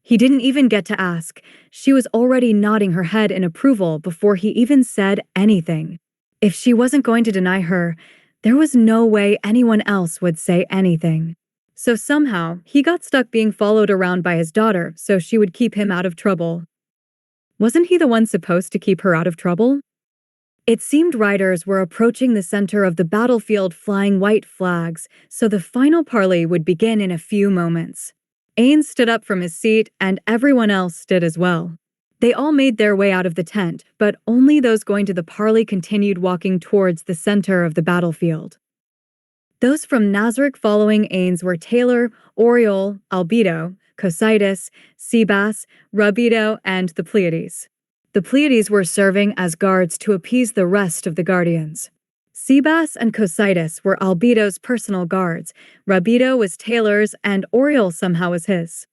Speaker 2: He didn't even get to ask. She was already nodding her head in approval before he even said anything. If she wasn't going to deny her, there was no way anyone else would say anything. So somehow, he got stuck being followed around by his daughter so she would keep him out of trouble. Wasn't he the one supposed to keep her out of trouble? It seemed riders were approaching the center of the battlefield flying white flags, so the final parley would begin in a few moments. Ainz stood up from his seat, and everyone else did as well. They all made their way out of the tent, but only those going to the parley continued walking towards the center of the battlefield. Those from Nazarick following Ainz were Taylar, Oriel, Albedo, Cocytus, Sebas, Rubedo, and the Pleiades. The Pleiades were serving as guards to appease the rest of the Guardians. Sebas and Cocytus were Albedo's personal guards, Rubedo was Taylar's, and Oriel somehow was his.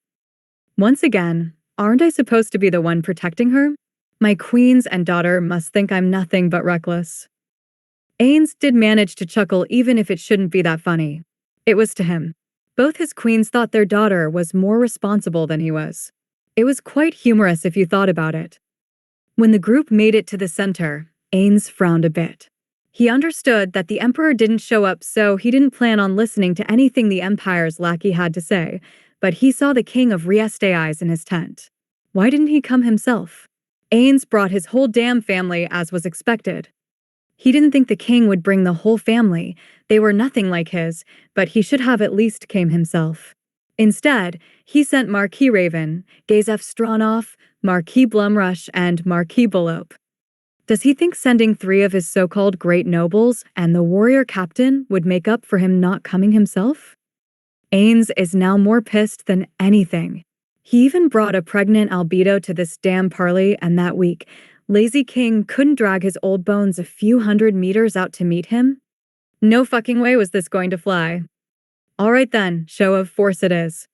Speaker 2: Once again, aren't I supposed to be the one protecting her? My queens and daughter must think I'm nothing but reckless. Ainz did manage to chuckle even if it shouldn't be that funny. It was to him. Both his queens thought their daughter was more responsible than he was. It was quite humorous if you thought about it. When the group made it to the center, Ainz frowned a bit. He understood that the Emperor didn't show up, so he didn't plan on listening to anything the Empire's lackey had to say, but he saw the king of Riestei's in his tent. Why didn't he come himself? Ainz brought his whole damn family as was expected. He didn't think the king would bring the whole family. They were nothing like his, but he should have at least came himself. Instead, he sent Marquis Raven, Gazef Stronov, Marquis Blumrush, and Marquis Belope. Does he think sending 3 of his so-called great nobles and the warrior captain would make up for him not coming himself? Ainz is now more pissed than anything. He even brought a pregnant Albedo to this damn parley, and that week, Lazy King couldn't drag his old bones a few hundred meters out to meet him? No fucking way was this going to fly. All right then, show of force it is.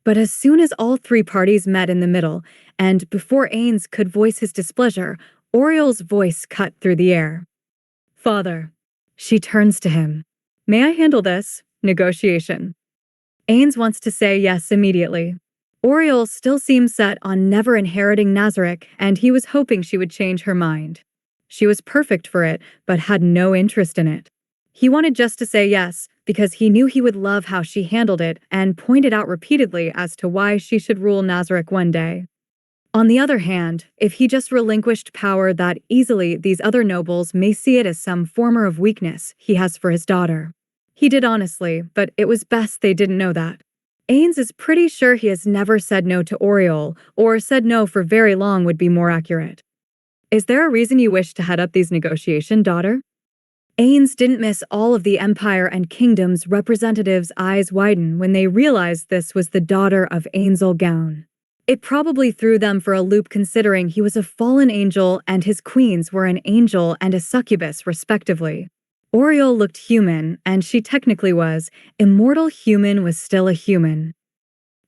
Speaker 2: But as soon as all 3 parties met in the middle, and before Ainz could voice his displeasure, Oriel's voice cut through the air. Father. She turns to him. May I handle this? Negotiation. Ainz wants to say yes immediately. Oriel still seems set on never inheriting Nazarick, and he was hoping she would change her mind. She was perfect for it, but had no interest in it. He wanted just to say yes, because he knew he would love how she handled it and pointed out repeatedly as to why she should rule Nazarick one day. On the other hand, if he just relinquished power that easily, these other nobles may see it as some form of weakness he has for his daughter. He did honestly, but it was best they didn't know that. Ainz is pretty sure he has never said no to Oriel, or said no for very long would be more accurate. Is there a reason you wish to head up these negotiations, daughter? Ainz didn't miss all of the Empire and Kingdom's representatives' eyes widen when they realized this was the daughter of Ainzel Gown. It probably threw them for a loop considering he was a fallen angel and his queens were an angel and a succubus respectively. Oriel looked human, and she technically was. Immortal human was still a human.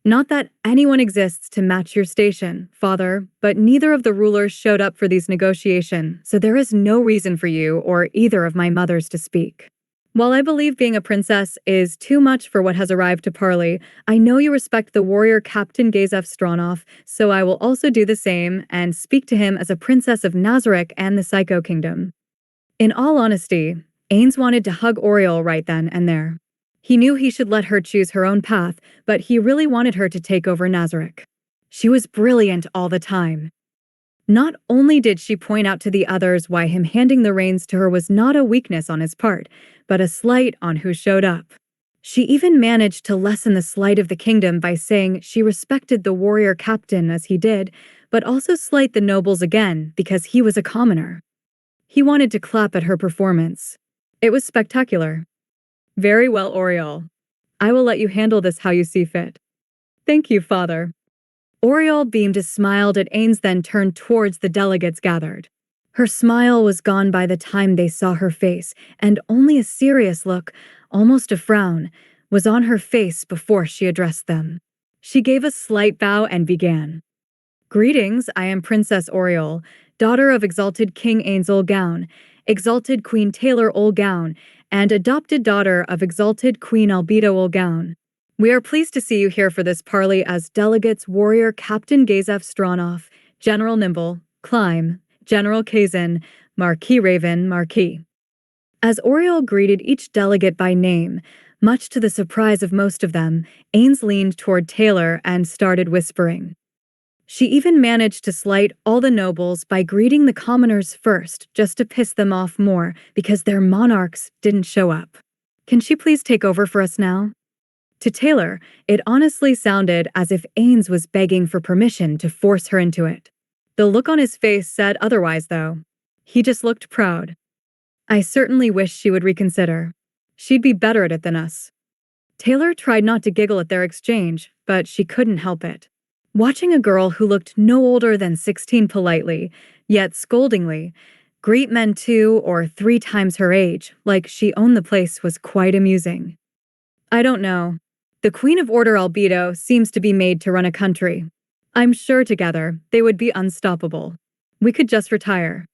Speaker 2: Not that anyone exists to match your station, father, but neither of the rulers showed up for these negotiations, so there is no reason for you or either of my mothers to speak. While I believe being a princess is too much for what has arrived to parley, I know you respect the warrior Captain Gazef Stronov, so I will also do the same and speak to him as a princess of Nazarick and the Psycho Kingdom. In all honesty, Ainz wanted to hug Oriel right then and there. He knew he should let her choose her own path, but he really wanted her to take over Nazarick. She was brilliant all the time. Not only did she point out to the others why him handing the reins to her was not a weakness on his part, but a slight on who showed up. She even managed to lessen the slight of the kingdom by saying she respected the warrior captain as he did, but also slight the nobles again because he was a commoner. He wanted to clap at her performance. It was spectacular. Very well, Oriel. I will let you handle this how you see fit. Thank you, father. Oriel beamed a smile at Ainz, then turned towards the delegates gathered. Her smile was gone by the time they saw her face, and only a serious look, almost a frown, was on her face before she addressed them. She gave a slight bow and began. Greetings, I am Princess Oriel, daughter of exalted King Ainz Gown, exalted Queen Taylar Gown, and adopted daughter of exalted Queen Albedo Olgaun. We are pleased to see you here for this parley as delegates Warrior Captain Gazef Stronov, General Nimble, Climb, General Kazin, Marquis Raven, Marquis. As Oriel greeted each delegate by name, much to the surprise of most of them, Ainz leaned toward Taylar and started whispering. She even managed to slight all the nobles by greeting the commoners first, just to piss them off more because their monarchs didn't show up. Can she please take over for us now? To Taylar, it honestly sounded as if Ainz was begging for permission to force her into it. The look on his face said otherwise, though. He just looked proud. I certainly wish she would reconsider. She'd be better at it than us. Taylar tried not to giggle at their exchange, but she couldn't help it. Watching a girl who looked no older than 16 politely, yet scoldingly, greet men 2 or 3 times her age, like she owned the place, was quite amusing. I don't know. The Queen of Order Albedo seems to be made to run a country. I'm sure together they would be unstoppable. We could just retire.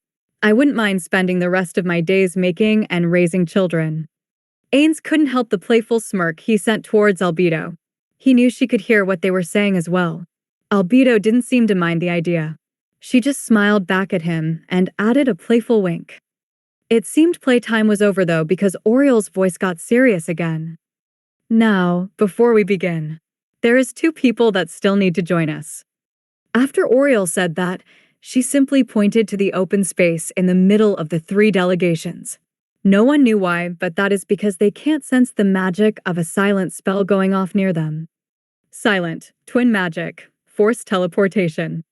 Speaker 2: I wouldn't mind spending the rest of my days making and raising children. Ainz couldn't help the playful smirk he sent towards Albedo. He knew she could hear what they were saying as well. Albedo didn't seem to mind the idea. She just smiled back at him and added a playful wink. It seemed playtime was over though because Oriel's voice got serious again. Now, before we begin, there is 2 people that still need to join us. After Oriel said that, she simply pointed to the open space in the middle of the 3 delegations. No one knew why, but that is because they can't sense the magic of a silent spell going off near them. Silent, twin magic, forced teleportation.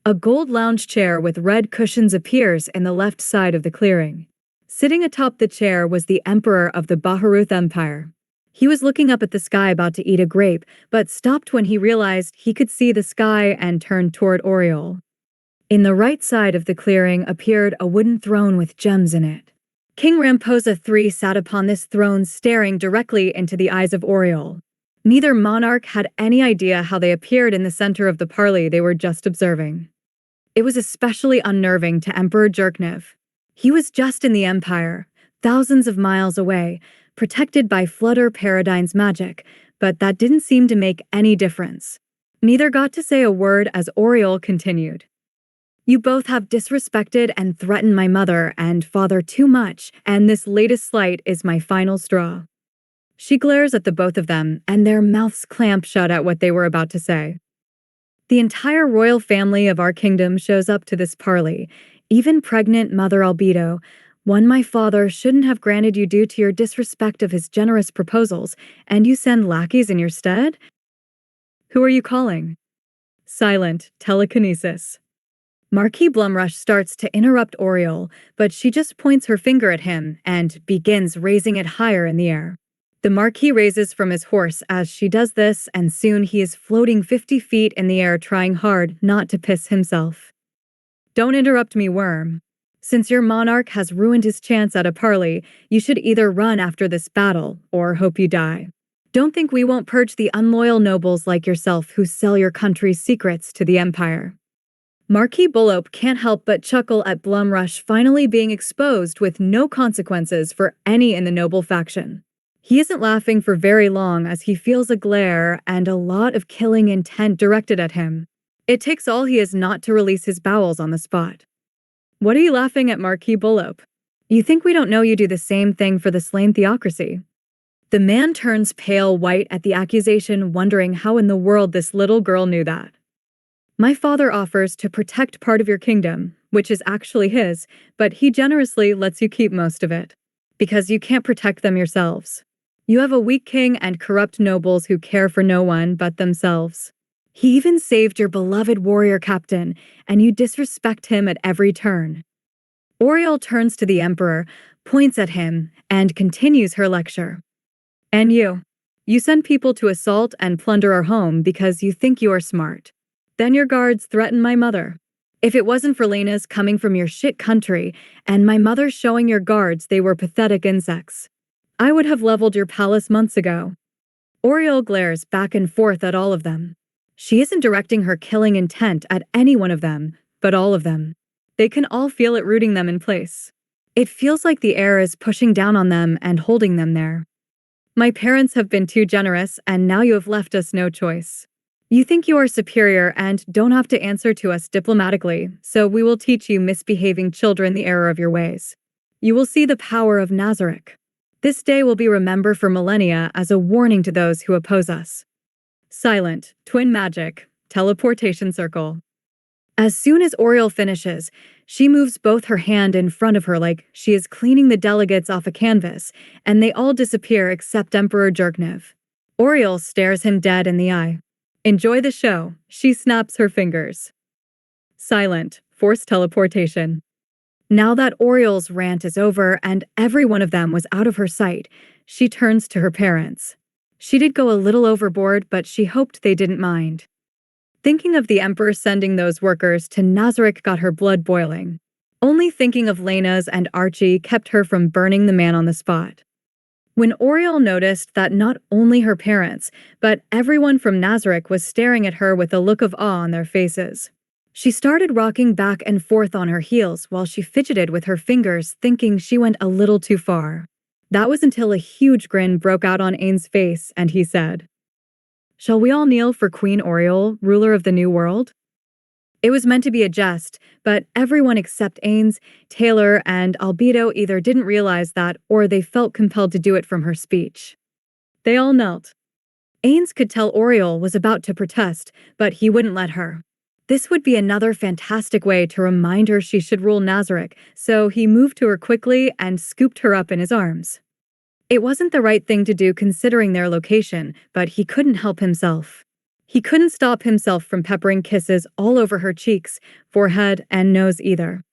Speaker 2: A gold lounge chair with red cushions appears in the left side of the clearing. Sitting atop the chair was the Emperor of the Baharuth Empire. He was looking up at the sky about to eat a grape, but stopped when he realized he could see the sky and turned toward Oriel. In the right side of the clearing appeared a wooden throne with gems in it. King Ramposa III sat upon this throne staring directly into the eyes of Oriel. Neither monarch had any idea how they appeared in the center of the parley they were just observing. It was especially unnerving to Emperor Jerknev. He was just in the Empire, thousands of miles away, protected by Flutter Paradine's magic, but that didn't seem to make any difference. Neither got to say a word as Oriel continued. You both have disrespected and threatened my mother and father too much, and this latest slight is my final straw. She glares at the both of them, and their mouths clamp shut at what they were about to say. The entire royal family of our kingdom shows up to this parley, even pregnant Mother Albedo, one my father shouldn't have granted you due to your disrespect of his generous proposals, and you send lackeys in your stead? Who are you calling? Silent telekinesis. Marquis Blumrush starts to interrupt Oriel, but she just points her finger at him and begins raising it higher in the air. The Marquis raises from his horse as she does this, and soon he is floating 50 feet in the air trying hard not to piss himself. Don't interrupt me, worm. Since your monarch has ruined his chance at a parley, you should either run after this battle or hope you die. Don't think we won't purge the unloyal nobles like yourself who sell your country's secrets to the Empire. Marquis Bullope can't help but chuckle at Blumrush finally being exposed with no consequences for any in the noble faction. He isn't laughing for very long as he feels a glare and a lot of killing intent directed at him. It takes all he is not to release his bowels on the spot. What are you laughing at, Marquis Bullope? You think we don't know you do the same thing for the slain theocracy? The man turns pale white at the accusation, wondering how in the world this little girl knew that. My father offers to protect part of your kingdom, which is actually his, but he generously lets you keep most of it. Because you can't protect them yourselves. You have a weak king and corrupt nobles who care for no one but themselves. He even saved your beloved warrior captain, and you disrespect him at every turn. Oriel turns to the Emperor, points at him, and continues her lecture. And you send people to assault and plunder our home because you think you are smart. Then your guards threaten my mother. If it wasn't for Lena's coming from your shit country and my mother showing your guards they were pathetic insects, I would have leveled your palace months ago. Oriel glares back and forth at all of them. She isn't directing her killing intent at any one of them, but all of them. They can all feel it rooting them in place. It feels like the air is pushing down on them and holding them there. My parents have been too generous, and now you have left us no choice. You think you are superior and don't have to answer to us diplomatically, so we will teach you misbehaving children the error of your ways. You will see the power of Nazarick. This day will be remembered for millennia as a warning to those who oppose us. Silent, twin magic, teleportation circle. As soon as Oriel finishes, she moves both her hand in front of her like she is cleaning the delegates off a canvas, and they all disappear except Emperor Jerknev. Oriel stares him dead in the eye. Enjoy the show, she snaps her fingers. Silent, forced teleportation. Now that Oriel's rant is over and every one of them was out of her sight, she turns to her parents. She did go a little overboard, but she hoped they didn't mind. Thinking of the Emperor sending those workers to Nazarick got her blood boiling. Only thinking of Lena's and Archie kept her from burning the man on the spot. When Oriel noticed that not only her parents, but everyone from Nazarick was staring at her with a look of awe on their faces, she started rocking back and forth on her heels while she fidgeted with her fingers, thinking she went a little too far. That was until a huge grin broke out on Ainz's face, and he said, "Shall we all kneel for Queen Oriel, ruler of the New World?" It was meant to be a jest, but everyone except Ainz, Taylar, and Albedo either didn't realize that or they felt compelled to do it from her speech. They all knelt. Ainz could tell Oriel was about to protest, but he wouldn't let her. This would be another fantastic way to remind her she should rule Nazarick, so he moved to her quickly and scooped her up in his arms. It wasn't the right thing to do considering their location, but he couldn't help himself. He couldn't stop himself from peppering kisses all over her cheeks, forehead, and nose either.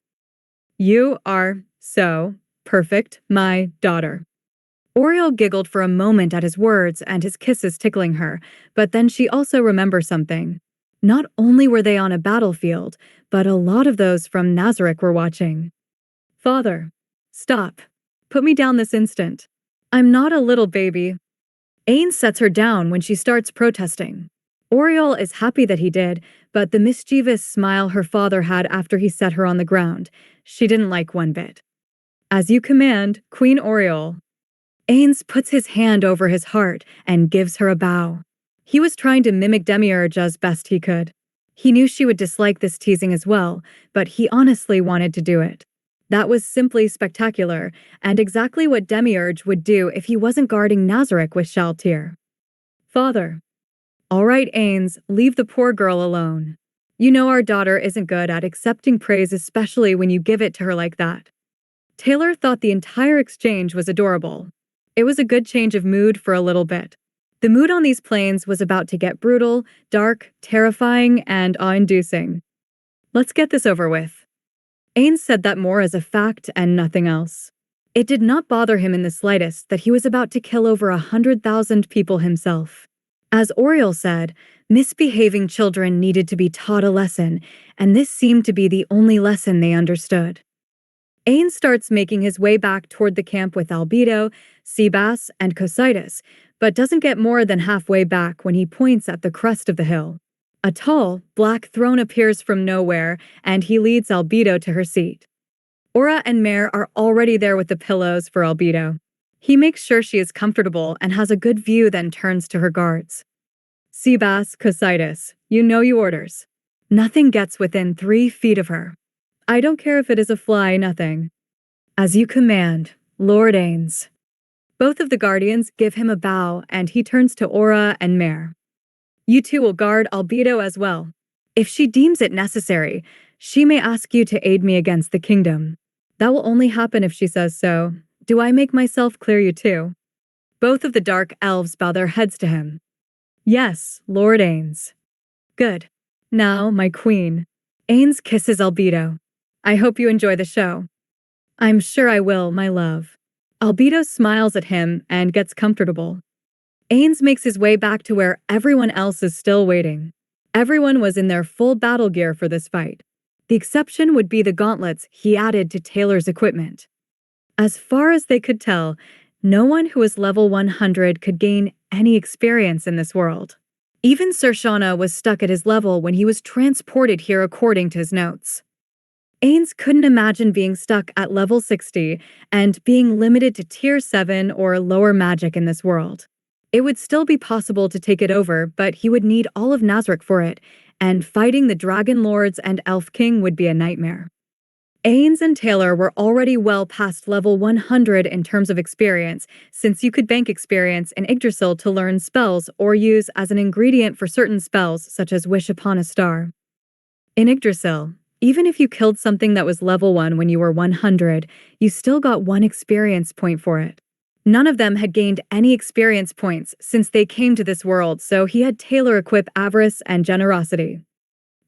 Speaker 2: "You are so perfect, my daughter." Oriel giggled for a moment at his words and his kisses tickling her, but then she also remembered something. Not only were they on a battlefield, but a lot of those from Nazarick were watching. "Father, stop. Put me down this instant. I'm not a little baby." Ainz sets her down when she starts protesting. Oriel is happy that he did, but the mischievous smile her father had after he set her on the ground, she didn't like one bit. "As you command, Queen Oriel." Ainz puts his hand over his heart and gives her a bow. He was trying to mimic Demiurge as best he could. He knew she would dislike this teasing as well, but he honestly wanted to do it. That was simply spectacular, and exactly what Demiurge would do if he wasn't guarding Nazarick with Shaltir. "Father." "All right, Ainz, leave the poor girl alone. You know our daughter isn't good at accepting praise, especially when you give it to her like that." Taylar thought the entire exchange was adorable. It was a good change of mood for a little bit. The mood on these plains was about to get brutal, dark, terrifying, and awe-inducing. "Let's get this over with." Ainz said that more as a fact and nothing else. It did not bother him in the slightest that he was about to kill over 100,000 people himself. As Oriel said, misbehaving children needed to be taught a lesson, and this seemed to be the only lesson they understood. Ainz starts making his way back toward the camp with Albedo, Seabass, and Cositus, but doesn't get more than halfway back when he points at the crest of the hill. A tall, black throne appears from nowhere, and he leads Albedo to her seat. Aura and Mare are already there with the pillows for Albedo. He makes sure she is comfortable and has a good view, then turns to her guards. "Seabass, Cositus, you know your orders. Nothing gets within 3 feet of her. I don't care if it is a fly, nothing. As you command, Lord Ainz." Both of the guardians give him a bow, and he turns to Aura and Mare. "You two will guard Albedo as well. If she deems it necessary, she may ask you to aid me against the kingdom. That will only happen if she says so. Do I make myself clear, you two?" Both of the dark elves bow their heads to him. "Yes, Lord Ainz." "Good. Now, my queen." Ainz kisses Albedo. "I hope you enjoy the show." "I'm sure I will, my love." Albedo smiles at him and gets comfortable. Ainz makes his way back to where everyone else is still waiting. Everyone was in their full battle gear for this fight. The exception would be the gauntlets he added to Taylar's equipment. As far as they could tell, no one who was level 100 could gain any experience in this world. Even Sir Shauna was stuck at his level when he was transported here according to his notes. Ainz couldn't imagine being stuck at level 60 and being limited to tier 7 or lower magic in this world. It would still be possible to take it over, but he would need all of Nazarick for it, and fighting the Dragon Lords and Elf King would be a nightmare. Ainz and Taylar were already well past level 100 in terms of experience, since you could bank experience in Yggdrasil to learn spells or use as an ingredient for certain spells such as Wish Upon a Star. In Yggdrasil, even if you killed something that was level 1 when you were 100, you still got 1 experience point for it. None of them had gained any experience points since they came to this world, so he had Taylar equip Avarice and Generosity.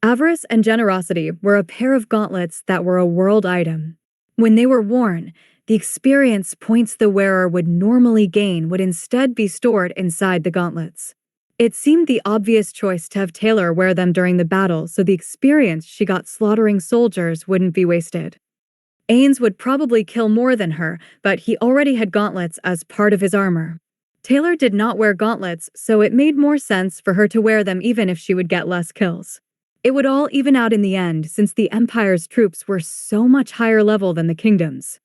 Speaker 2: Avarice and Generosity were a pair of gauntlets that were a world item. When they were worn, the experience points the wearer would normally gain would instead be stored inside the gauntlets. It seemed the obvious choice to have Taylar wear them during the battle so the experience she got slaughtering soldiers wouldn't be wasted. Ainz would probably kill more than her, but he already had gauntlets as part of his armor. Taylar did not wear gauntlets, so it made more sense for her to wear them even if she would get less kills. It would all even out in the end since the Empire's troops were so much higher level than the kingdom's.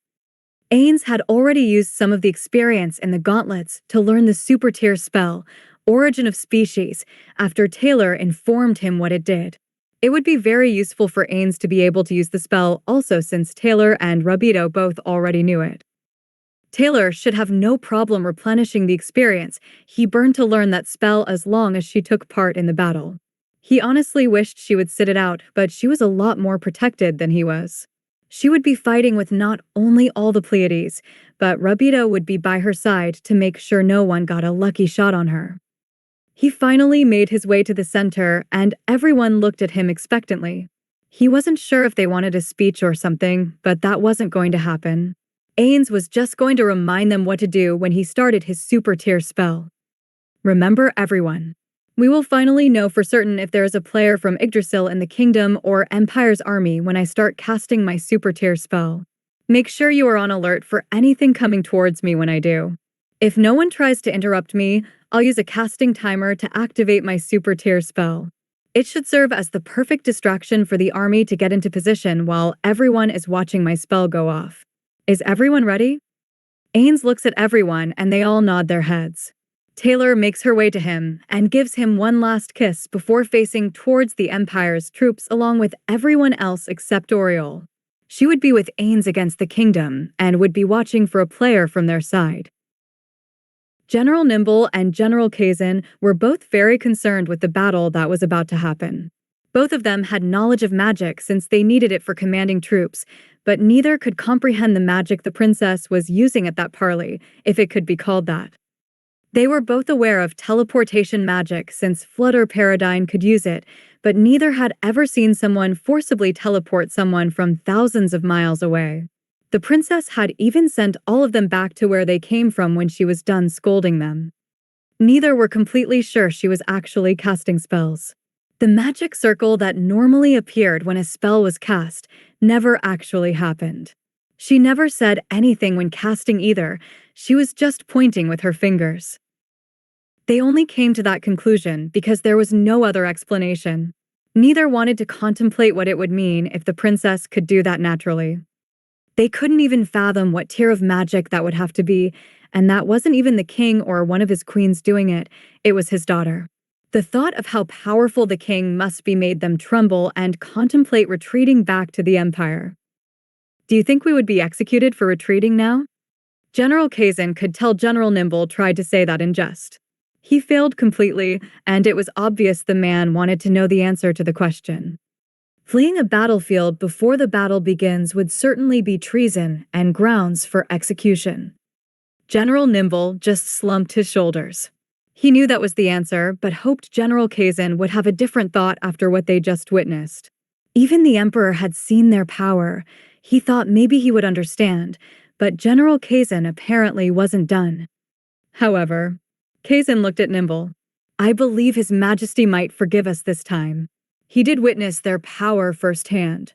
Speaker 2: Ainz had already used some of the experience in the gauntlets to learn the super tier spell, Origin of Species, after Taylar informed him what it did. It would be very useful for Ainz to be able to use the spell also since Taylar and Albedo both already knew it. Taylar should have no problem replenishing the experience he burned to learn that spell as long as she took part in the battle. He honestly wished she would sit it out, but she was a lot more protected than he was. She would be fighting with not only all the Pleiades, but Albedo would be by her side to make sure no one got a lucky shot on her. He finally made his way to the center, and everyone looked at him expectantly. He wasn't sure if they wanted a speech or something, but that wasn't going to happen. Ainz was just going to remind them what to do when he started his super tier spell. Remember, everyone. We will finally know for certain if there is a player from Yggdrasil in the kingdom or Empire's army when I start casting my super tier spell. Make sure you are on alert for anything coming towards me when I do. If no one tries to interrupt me, I'll use a casting timer to activate my super tier spell. It should serve as the perfect distraction for the army to get into position while everyone is watching my spell go off. Is everyone ready? Ainz looks at everyone and they all nod their heads. Taylar makes her way to him and gives him one last kiss before facing towards the Empire's troops along with everyone else except Oriel. She would be with Ainz against the kingdom and would be watching for a player from their side. General Nimble and General Kazin were both very concerned with the battle that was about to happen. Both of them had knowledge of magic since they needed it for commanding troops, but neither could comprehend the magic the princess was using at that parley, if it could be called that. They were both aware of teleportation magic since Flutter Paradigm could use it, but neither had ever seen someone forcibly teleport someone from thousands of miles away. The princess had even sent all of them back to where they came from when she was done scolding them. Neither were completely sure she was actually casting spells. The magic circle that normally appeared when a spell was cast never actually happened. She never said anything when casting either, she was just pointing with her fingers. They only came to that conclusion because there was no other explanation. Neither wanted to contemplate what it would mean if the princess could do that naturally. They couldn't even fathom what tier of magic that would have to be, and that wasn't even the king or one of his queens doing it, it was his daughter. The thought of how powerful the king must be made them tremble and contemplate retreating back to the Empire. Do you think we would be executed for retreating now? General Kazin could tell General Nimble tried to say that in jest. He failed completely, and it was obvious the man wanted to know the answer to the question. Fleeing a battlefield before the battle begins would certainly be treason and grounds for execution. General Nimble just slumped his shoulders. He knew that was the answer, but hoped General Kazin would have a different thought after what they just witnessed. Even the Emperor had seen their power. He thought maybe he would understand, but General Kazin apparently wasn't done. However, Kazin looked at Nimble. I believe His Majesty might forgive us this time. He did witness their power firsthand.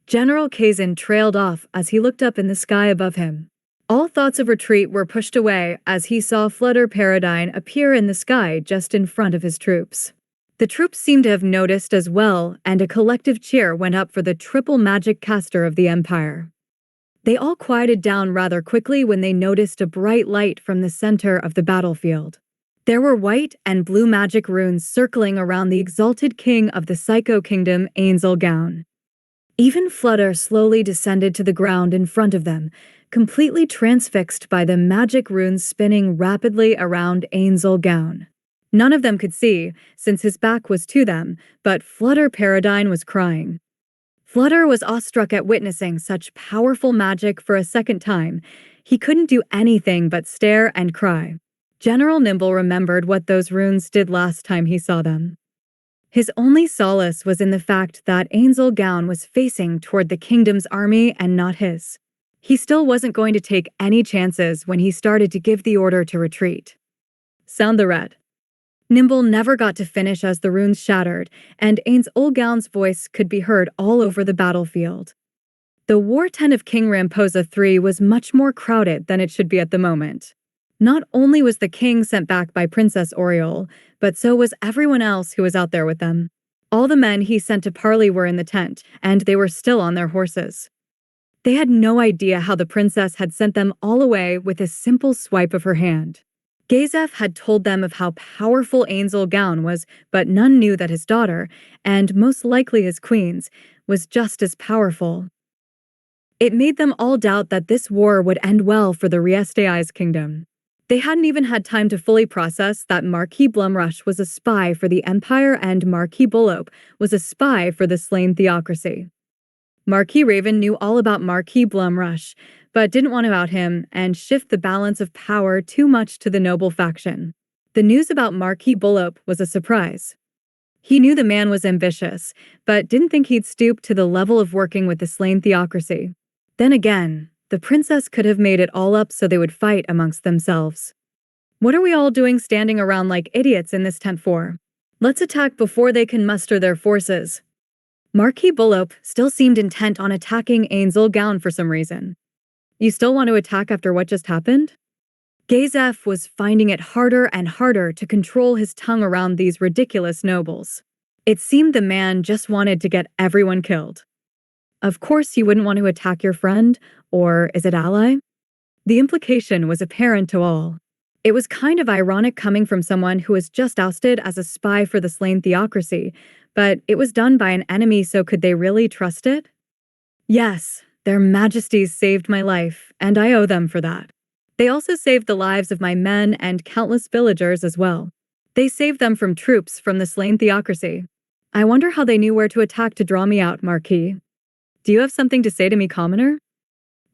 Speaker 2: General Kazin trailed off as he looked up in the sky above him. All thoughts of retreat were pushed away as he saw Flutter Paradigm appear in the sky just in front of his troops. The troops seemed to have noticed as well, and a collective cheer went up for the triple magic caster of the Empire. They all quieted down rather quickly when they noticed a bright light from the center of the battlefield. There were white and blue magic runes circling around the exalted king of the Psycho Kingdom, Ainz. Even Flutter slowly descended to the ground in front of them, completely transfixed by the magic runes spinning rapidly around Ainz. None of them could see, since his back was to them, but Flutter Paradine was crying. Flutter was awestruck at witnessing such powerful magic for a second time. He couldn't do anything but stare and cry. General Nimble remembered what those runes did last time he saw them. His only solace was in the fact that Ainz was facing toward the kingdom's army and not his. He still wasn't going to take any chances when he started to give the order to retreat. Sound the red. Nimble never got to finish as the runes shattered, and Ainz voice could be heard all over the battlefield. The war tent of King Ramposa III was much more crowded than it should be at the moment. Not only was the king sent back by Princess Oriel, but so was everyone else who was out there with them. All the men he sent to parley were in the tent, and they were still on their horses. They had no idea how the princess had sent them all away with a simple swipe of her hand. Gazef had told them of how powerful Ainz was, but none knew that his daughter, and most likely his queen's, was just as powerful. It made them all doubt that this war would end well for the Riestei's kingdom. They hadn't even had time to fully process that Marquis Blumrush was a spy for the Empire and Marquis Bullope was a spy for the slain theocracy. Marquis Raven knew all about Marquis Blumrush, but didn't want to out him and shift the balance of power too much to the noble faction. The news about Marquis Bullope was a surprise. He knew the man was ambitious, but didn't think he'd stoop to the level of working with the slain theocracy. Then again, the princess could have made it all up so they would fight amongst themselves. What are we all doing standing around like idiots in this tent for? Let's attack before they can muster their forces. Marquis Bullope still seemed intent on attacking Ainz for some reason. You still want to attack after what just happened? Gazef was finding it harder and harder to control his tongue around these ridiculous nobles. It seemed the man just wanted to get everyone killed. Of course you wouldn't want to attack your friend, or is it ally? The implication was apparent to all. It was kind of ironic coming from someone who was just ousted as a spy for the slain theocracy, but it was done by an enemy, so could they really trust it? Yes, their majesties saved my life, and I owe them for that. They also saved the lives of my men and countless villagers as well. They saved them from troops from the slain theocracy. I wonder how they knew where to attack to draw me out, Marquis. Do you have something to say to me, commoner?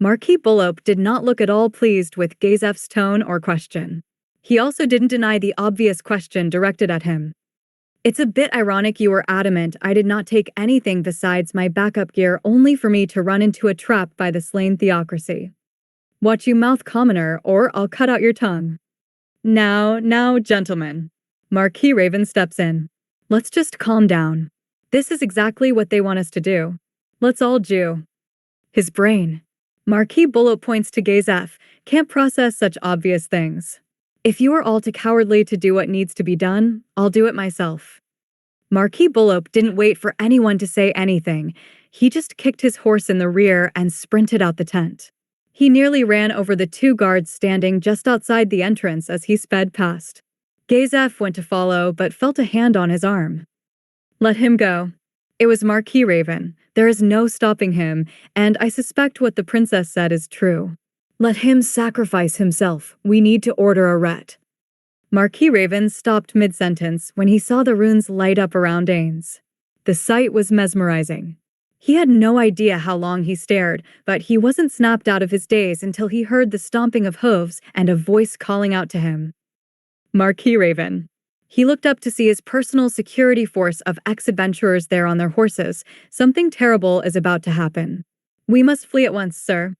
Speaker 2: Marquis Bullope did not look at all pleased with Gazef's tone or question. He also didn't deny the obvious question directed at him. It's a bit ironic you were adamant I did not take anything besides my backup gear only for me to run into a trap by the slain theocracy. Watch you mouth, commoner, or I'll cut out your tongue. Now, gentlemen. Marquis Raven steps in. Let's just calm down. This is exactly what they want us to do. Let's all Jew. His brain. Marquis Bullope points to Gazef, can't process such obvious things. If you are all too cowardly to do what needs to be done, I'll do it myself. Marquis Bullope didn't wait for anyone to say anything. He just kicked his horse in the rear and sprinted out the tent. He nearly ran over the two guards standing just outside the entrance as he sped past. Gazef went to follow, but felt a hand on his arm. Let him go. It was Marquis Raven. There is no stopping him, and I suspect what the princess said is true. Let him sacrifice himself. We need to order a ret. Marquis Raven stopped mid-sentence when he saw the runes light up around Ainz. The sight was mesmerizing. He had no idea how long he stared, but he wasn't snapped out of his daze until he heard the stomping of hooves and a voice calling out to him. Marquis Raven. He looked up to see his personal security force of ex-adventurers there on their horses. Something terrible is about to happen. We must flee at once, sir.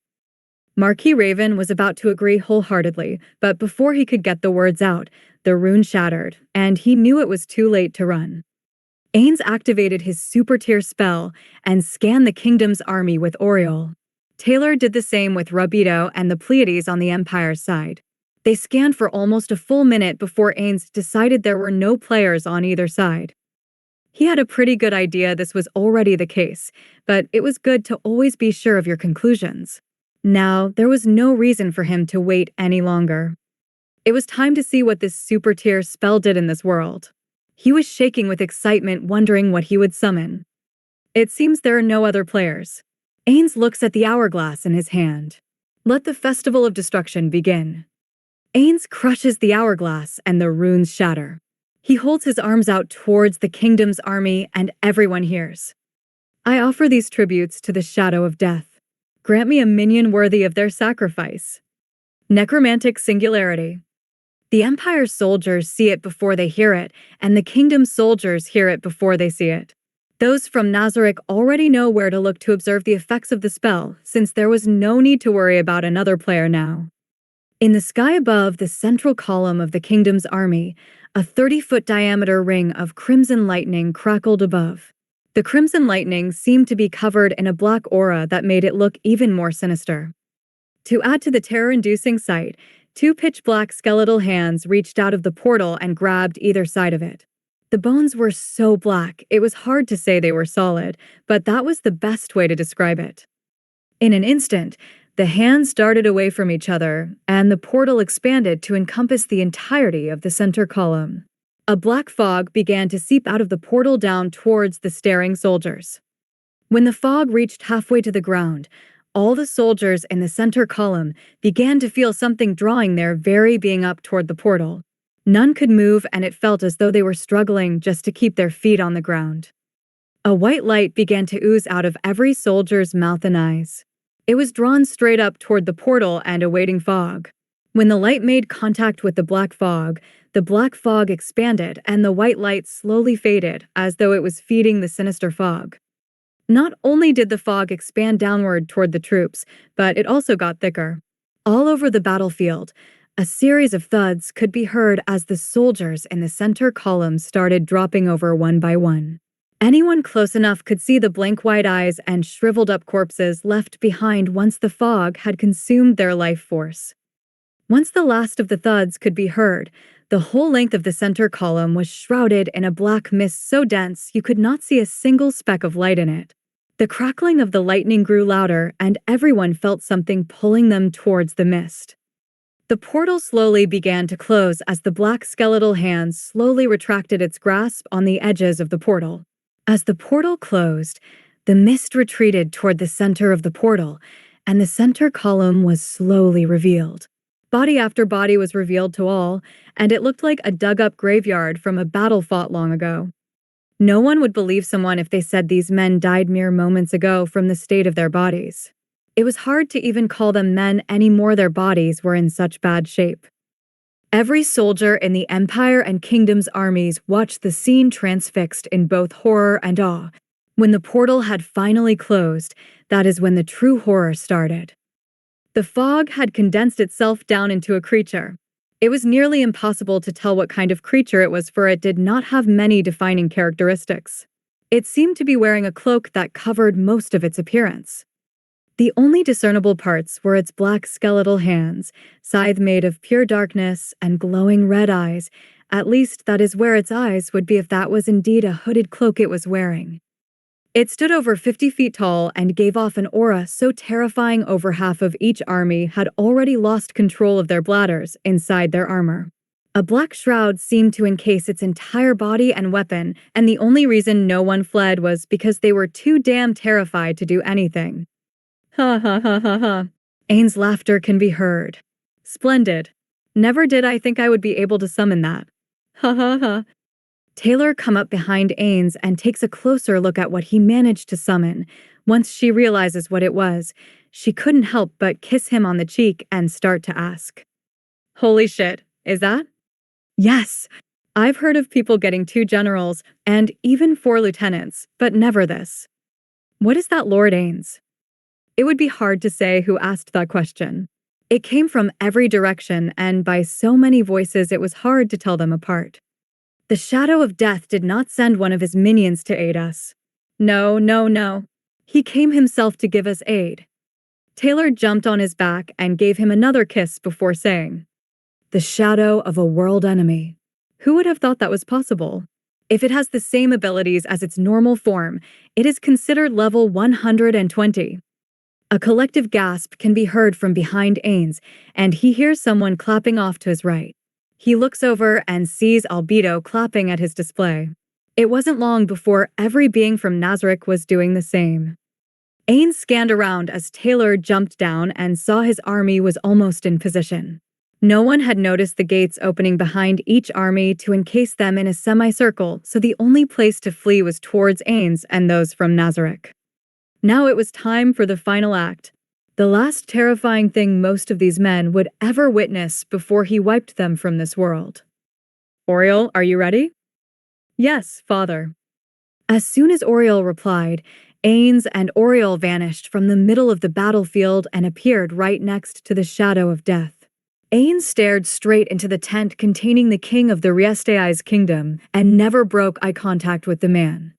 Speaker 2: Marquis Raven was about to agree wholeheartedly, but before he could get the words out, the rune shattered, and he knew it was too late to run. Ainz activated his super-tier spell and scanned the kingdom's army with Oriel. Taylar did the same with Albedo and the Pleiades on the Empire's side. They scanned for almost a full minute before Ainz decided there were no players on either side. He had a pretty good idea this was already the case, but it was good to always be sure of your conclusions. Now, there was no reason for him to wait any longer. It was time to see what this super tier spell did in this world. He was shaking with excitement, wondering what he would summon. It seems there are no other players. Ainz looks at the hourglass in his hand. Let the festival of destruction begin. Ainz crushes the hourglass and the runes shatter. He holds his arms out towards the kingdom's army and everyone hears. I offer these tributes to the shadow of death. Grant me a minion worthy of their sacrifice. Necromantic singularity. The Empire's soldiers see it before they hear it, and the kingdom's soldiers hear it before they see it. Those from Nazarick already know where to look to observe the effects of the spell, since there was no need to worry about another player now. In the sky above the central column of the kingdom's army, a 30-foot diameter ring of crimson lightning crackled above. The crimson lightning seemed to be covered in a black aura that made it look even more sinister. To add to the terror-inducing sight, two pitch-black skeletal hands reached out of the portal and grabbed either side of it. The bones were so black, it was hard to say they were solid, but that was the best way to describe it. In an instant, the hands darted away from each other, and the portal expanded to encompass the entirety of the center column. A black fog began to seep out of the portal down towards the staring soldiers. When the fog reached halfway to the ground, all the soldiers in the center column began to feel something drawing their very being up toward the portal. None could move, and it felt as though they were struggling just to keep their feet on the ground. A white light began to ooze out of every soldier's mouth and eyes. It was drawn straight up toward the portal and awaiting fog. When the light made contact with the black fog expanded and the white light slowly faded as though it was feeding the sinister fog. Not only did the fog expand downward toward the troops, but it also got thicker. All over the battlefield, a series of thuds could be heard as the soldiers in the center column started dropping over one by one. Anyone close enough could see the blank white eyes and shriveled-up corpses left behind once the fog had consumed their life force. Once the last of the thuds could be heard, the whole length of the center column was shrouded in a black mist so dense you could not see a single speck of light in it. The crackling of the lightning grew louder, and everyone felt something pulling them towards the mist. The portal slowly began to close as the black skeletal hand slowly retracted its grasp on the edges of the portal. As the portal closed, the mist retreated toward the center of the portal, and the center column was slowly revealed. Body after body was revealed to all, and it looked like a dug-up graveyard from a battle fought long ago. No one would believe someone if they said these men died mere moments ago from the state of their bodies. It was hard to even call them men anymore. Their bodies were in such bad shape. Every soldier in the Empire and Kingdom's armies watched the scene transfixed in both horror and awe. When the portal had finally closed, that is when the true horror started. The fog had condensed itself down into a creature. It was nearly impossible to tell what kind of creature it was, for it did not have many defining characteristics. It seemed to be wearing a cloak that covered most of its appearance. The only discernible parts were its black skeletal hands, scythe made of pure darkness, and glowing red eyes. At least that is where its eyes would be if that was indeed a hooded cloak it was wearing. It stood over 50 feet tall and gave off an aura so terrifying over half of each army had already lost control of their bladders inside their armor. A black shroud seemed to encase its entire body and weapon, and the only reason no one fled was because they were too damn terrified to do anything. Ha ha ha ha ha. Ainz's laughter can be heard. Splendid. Never did I think I would be able to summon that. Ha ha ha. Taylar come up behind Ainz and takes a closer look at what he managed to summon. Once she realizes what it was, she couldn't help but kiss him on the cheek and start to ask. Holy shit, is that? Yes. I've heard of people getting 2 generals and even 4 lieutenants, but never this. What is that, Lord Ainz? It would be hard to say who asked that question. It came from every direction, and by so many voices it was hard to tell them apart. The shadow of death did not send one of his minions to aid us. No, no, no. He came himself to give us aid. Taylar jumped on his back and gave him another kiss before saying, "The shadow of a world enemy. Who would have thought that was possible?" If it has the same abilities as its normal form, it is considered level 120. A collective gasp can be heard from behind Ainz, and he hears someone clapping off to his right. He looks over and sees Albedo clapping at his display. It wasn't long before every being from Nazarick was doing the same. Ainz scanned around as Taylar jumped down and saw his army was almost in position. No one had noticed the gates opening behind each army to encase them in a semicircle, so the only place to flee was towards Ainz and those from Nazarick. Now it was time for the final act, the last terrifying thing most of these men would ever witness before he wiped them from this world. Oriel, are you ready? Yes, father. As soon as Oriel replied, Ainz and Oriel vanished from the middle of the battlefield and appeared right next to the shadow of death. Ainz stared straight into the tent containing the king of the Riestei's kingdom and never broke eye contact with the man.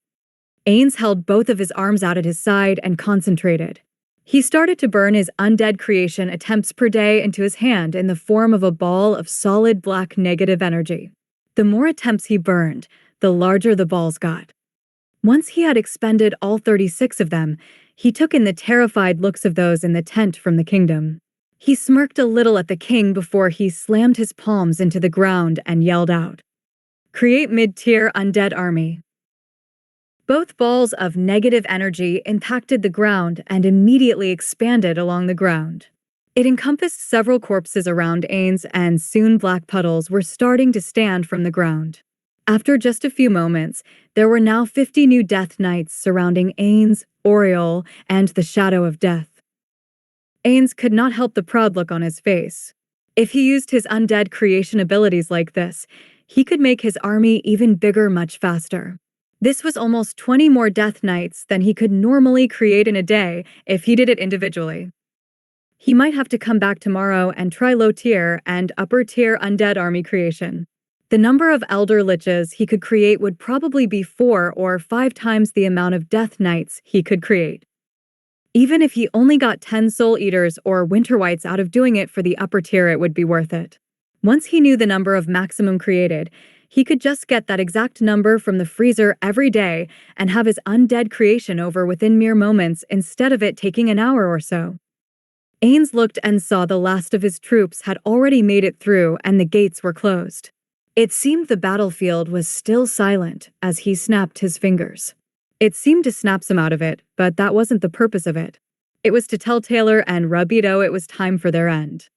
Speaker 2: Ainz held both of his arms out at his side and concentrated. He started to burn his undead creation attempts per day into his hand in the form of a ball of solid black negative energy. The more attempts he burned, the larger the balls got. Once he had expended all 36 of them, he took in the terrified looks of those in the tent from the kingdom. He smirked a little at the king before he slammed his palms into the ground and yelled out, "Create mid-tier undead army." Both balls of negative energy impacted the ground and immediately expanded along the ground. It encompassed several corpses around Ainz, and soon black puddles were starting to stand from the ground. After just a few moments, there were now 50 new Death Knights surrounding Ainz, Oriel, and the Shadow of Death. Ainz could not help the proud look on his face. If he used his undead creation abilities like this, he could make his army even bigger much faster. This was almost 20 more Death Knights than he could normally create in a day if he did it individually. He might have to come back tomorrow and try low-tier and upper-tier undead army creation. The number of Elder Liches he could create would probably be 4 or 5 times the amount of Death Knights he could create. Even if he only got 10 Soul Eaters or Winter Whites out of doing it for the upper tier, it would be worth it. Once he knew the number of maximum created, he could just get that exact number from the freezer every day and have his undead creation over within mere moments instead of it taking an hour or so. Ainz looked and saw the last of his troops had already made it through and the gates were closed. It seemed the battlefield was still silent as he snapped his fingers. It seemed to snap some out of it, but that wasn't the purpose of it. It was to tell Taylar and Albedo it was time for their end.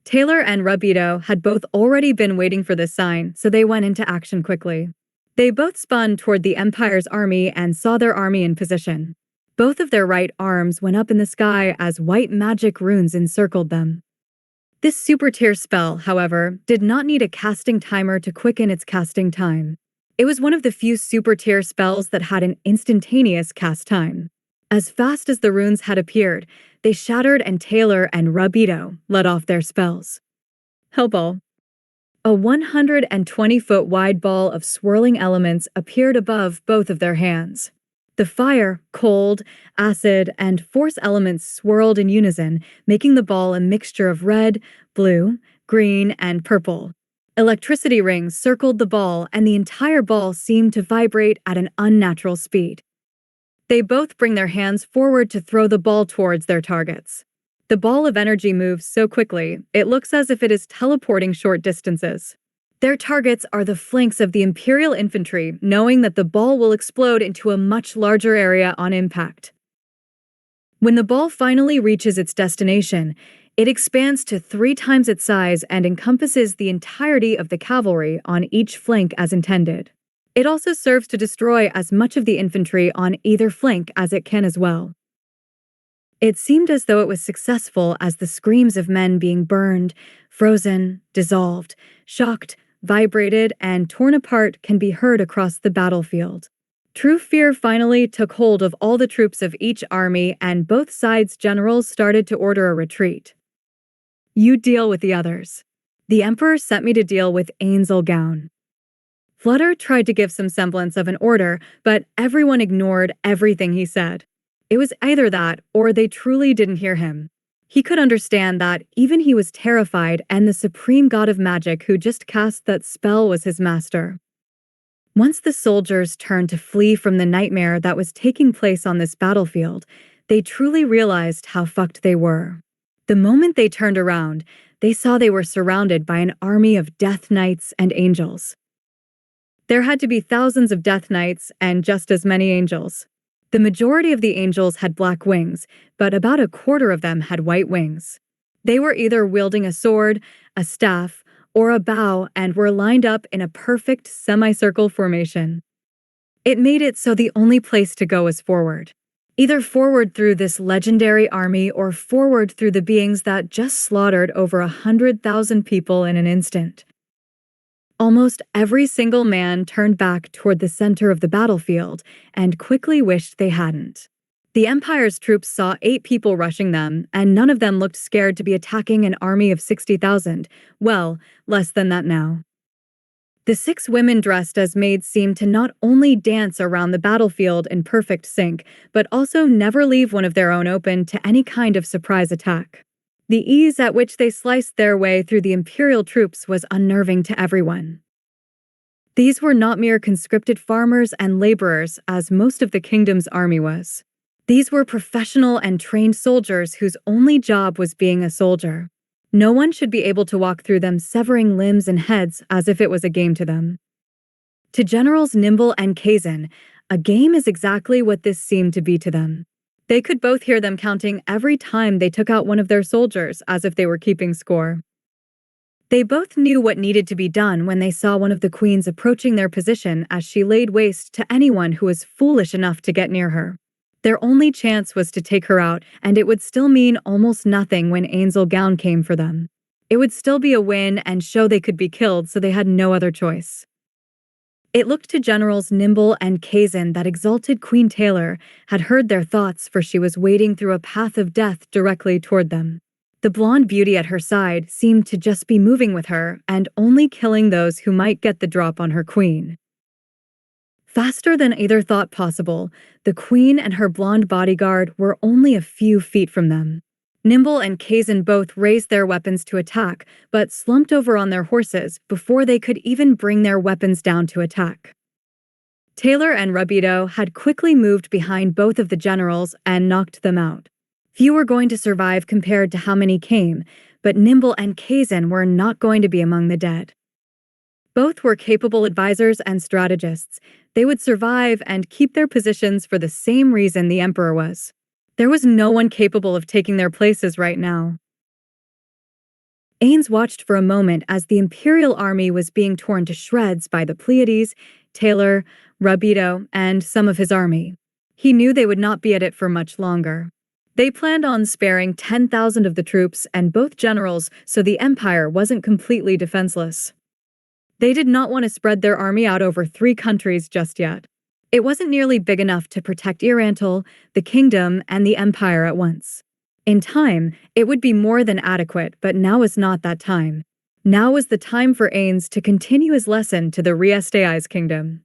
Speaker 2: Taylar and Albedo had both already been waiting for this sign, so they went into action quickly. They both spun toward the Empire's army and saw their army in position. Both of their right arms went up in the sky as white magic runes encircled them. This super tier spell, however, did not need a casting timer to quicken its casting time. It was one of the few super tier spells that had an instantaneous cast time. As fast as the runes had appeared, they shattered and Taylar and Albedo let off their spells. Hellball. A 120-foot wide ball of swirling elements appeared above both of their hands. The fire, cold, acid, and force elements swirled in unison, making the ball a mixture of red, blue, green, and purple. Electricity rings circled the ball, and the entire ball seemed to vibrate at an unnatural speed. They both bring their hands forward to throw the ball towards their targets. The ball of energy moves so quickly, it looks as if it is teleporting short distances. Their targets are the flanks of the Imperial infantry, knowing that the ball will explode into a much larger area on impact. When the ball finally reaches its destination, it expands to 3 times its size and encompasses the entirety of the cavalry on each flank as intended. It also serves to destroy as much of the infantry on either flank as it can as well. It seemed as though it was successful as the screams of men being burned, frozen, dissolved, shocked, vibrated, and torn apart can be heard across the battlefield. True fear finally took hold of all the troops of each army, and both sides' generals started to order a retreat. You deal with the others. The Emperor sent me to deal with Ainz. Flutter tried to give some semblance of an order, but everyone ignored everything he said. It was either that, or they truly didn't hear him. He could understand that even he was terrified, and the supreme god of magic who just cast that spell was his master. Once the soldiers turned to flee from the nightmare that was taking place on this battlefield, they truly realized how fucked they were. The moment they turned around, they saw they were surrounded by an army of death knights and angels. There had to be thousands of death knights and just as many angels. The majority of the angels had black wings, but about a quarter of them had white wings. They were either wielding a sword, a staff, or a bow and were lined up in a perfect semicircle formation. It made it so the only place to go was forward. Either forward through this legendary army or forward through the beings that just slaughtered over 100,000 people in an instant. Almost every single man turned back toward the center of the battlefield and quickly wished they hadn't. The Empire's troops saw 8 people rushing them, and none of them looked scared to be attacking an army of 60,000, well, less than that now. The 6 women dressed as maids seemed to not only dance around the battlefield in perfect sync, but also never leave one of their own open to any kind of surprise attack. The ease at which they sliced their way through the Imperial troops was unnerving to everyone. These were not mere conscripted farmers and laborers, as most of the kingdom's army was. These were professional and trained soldiers whose only job was being a soldier. No one should be able to walk through them severing limbs and heads as if it was a game to them. To Generals Nimble and Kazan, a game is exactly what this seemed to be to them. They could both hear them counting every time they took out one of their soldiers as if they were keeping score. They both knew what needed to be done when they saw one of the queens approaching their position as she laid waste to anyone who was foolish enough to get near her. Their only chance was to take her out, and it would still mean almost nothing when Ainz Gown came for them. It would still be a win and show they could be killed, so they had no other choice. It looked to Generals Nimble and Kazan that exalted Queen Taylar had heard their thoughts, for she was wading through a path of death directly toward them. The blonde beauty at her side seemed to just be moving with her and only killing those who might get the drop on her queen. Faster than either thought possible, the queen and her blonde bodyguard were only a few feet from them. Nimble and Kazan both raised their weapons to attack, but slumped over on their horses before they could even bring their weapons down to attack. Taylar and Albedo had quickly moved behind both of the generals and knocked them out. Few were going to survive compared to how many came, but Nimble and Kazan were not going to be among the dead. Both were capable advisors and strategists. They would survive and keep their positions for the same reason the Emperor was. There was no one capable of taking their places right now. Ainz watched for a moment as the Imperial army was being torn to shreds by the Pleiades, Taylar, Albedo, and some of his army. He knew they would not be at it for much longer. They planned on sparing 10,000 of the troops and both generals so the Empire wasn't completely defenseless. They did not want to spread their army out over 3 countries just yet. It wasn't nearly big enough to protect Oriel, the kingdom, and the Empire at once. In time, it would be more than adequate, but now was not that time. Now was the time for Ainz to continue his lesson to the Riestai's kingdom.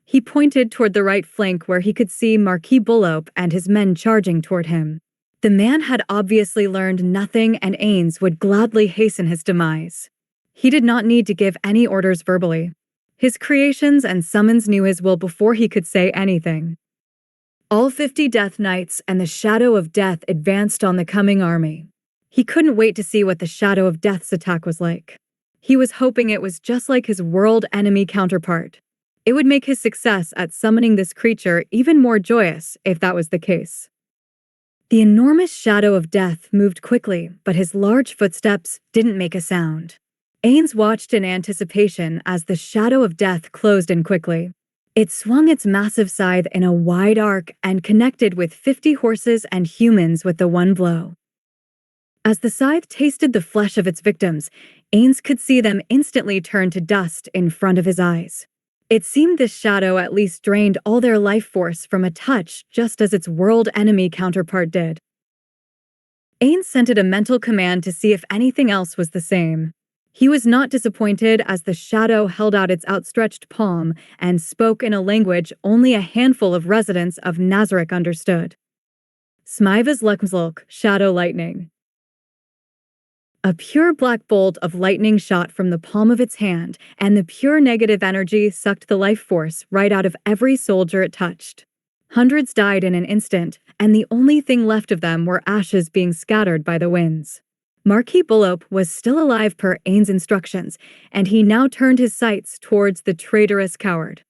Speaker 2: He pointed toward the right flank where he could see Marquis Bullope and his men charging toward him. The man had obviously learned nothing, and Ainz would gladly hasten his demise. He did not need to give any orders verbally. His creations and summons knew his will before he could say anything. All 50 Death Knights and the Shadow of Death advanced on the coming army. He couldn't wait to see what the Shadow of Death's attack was like. He was hoping it was just like his world enemy counterpart. It would make his success at summoning this creature even more joyous if that was the case. The enormous Shadow of Death moved quickly, but his large footsteps didn't make a sound. Ainz watched in anticipation as the Shadow of Death closed in quickly. It swung its massive scythe in a wide arc and connected with 50 horses and humans with the one blow. As the scythe tasted the flesh of its victims, Ainz could see them instantly turn to dust in front of his eyes. It seemed this shadow at least drained all their life force from a touch, just as its world enemy counterpart did. Ainz sent it a mental command to see if anything else was the same. He was not disappointed as the shadow held out its outstretched palm and spoke in a language only a handful of residents of Nazareth understood. Smivas Luxmzlk, Shadow Lightning. A pure black bolt of lightning shot from the palm of its hand, and the pure negative energy sucked the life force right out of every soldier it touched. Hundreds died in an instant, and the only thing left of them were ashes being scattered by the winds. Marquis Bullope was still alive per Ainz' instructions, and he now turned his sights towards the traitorous coward.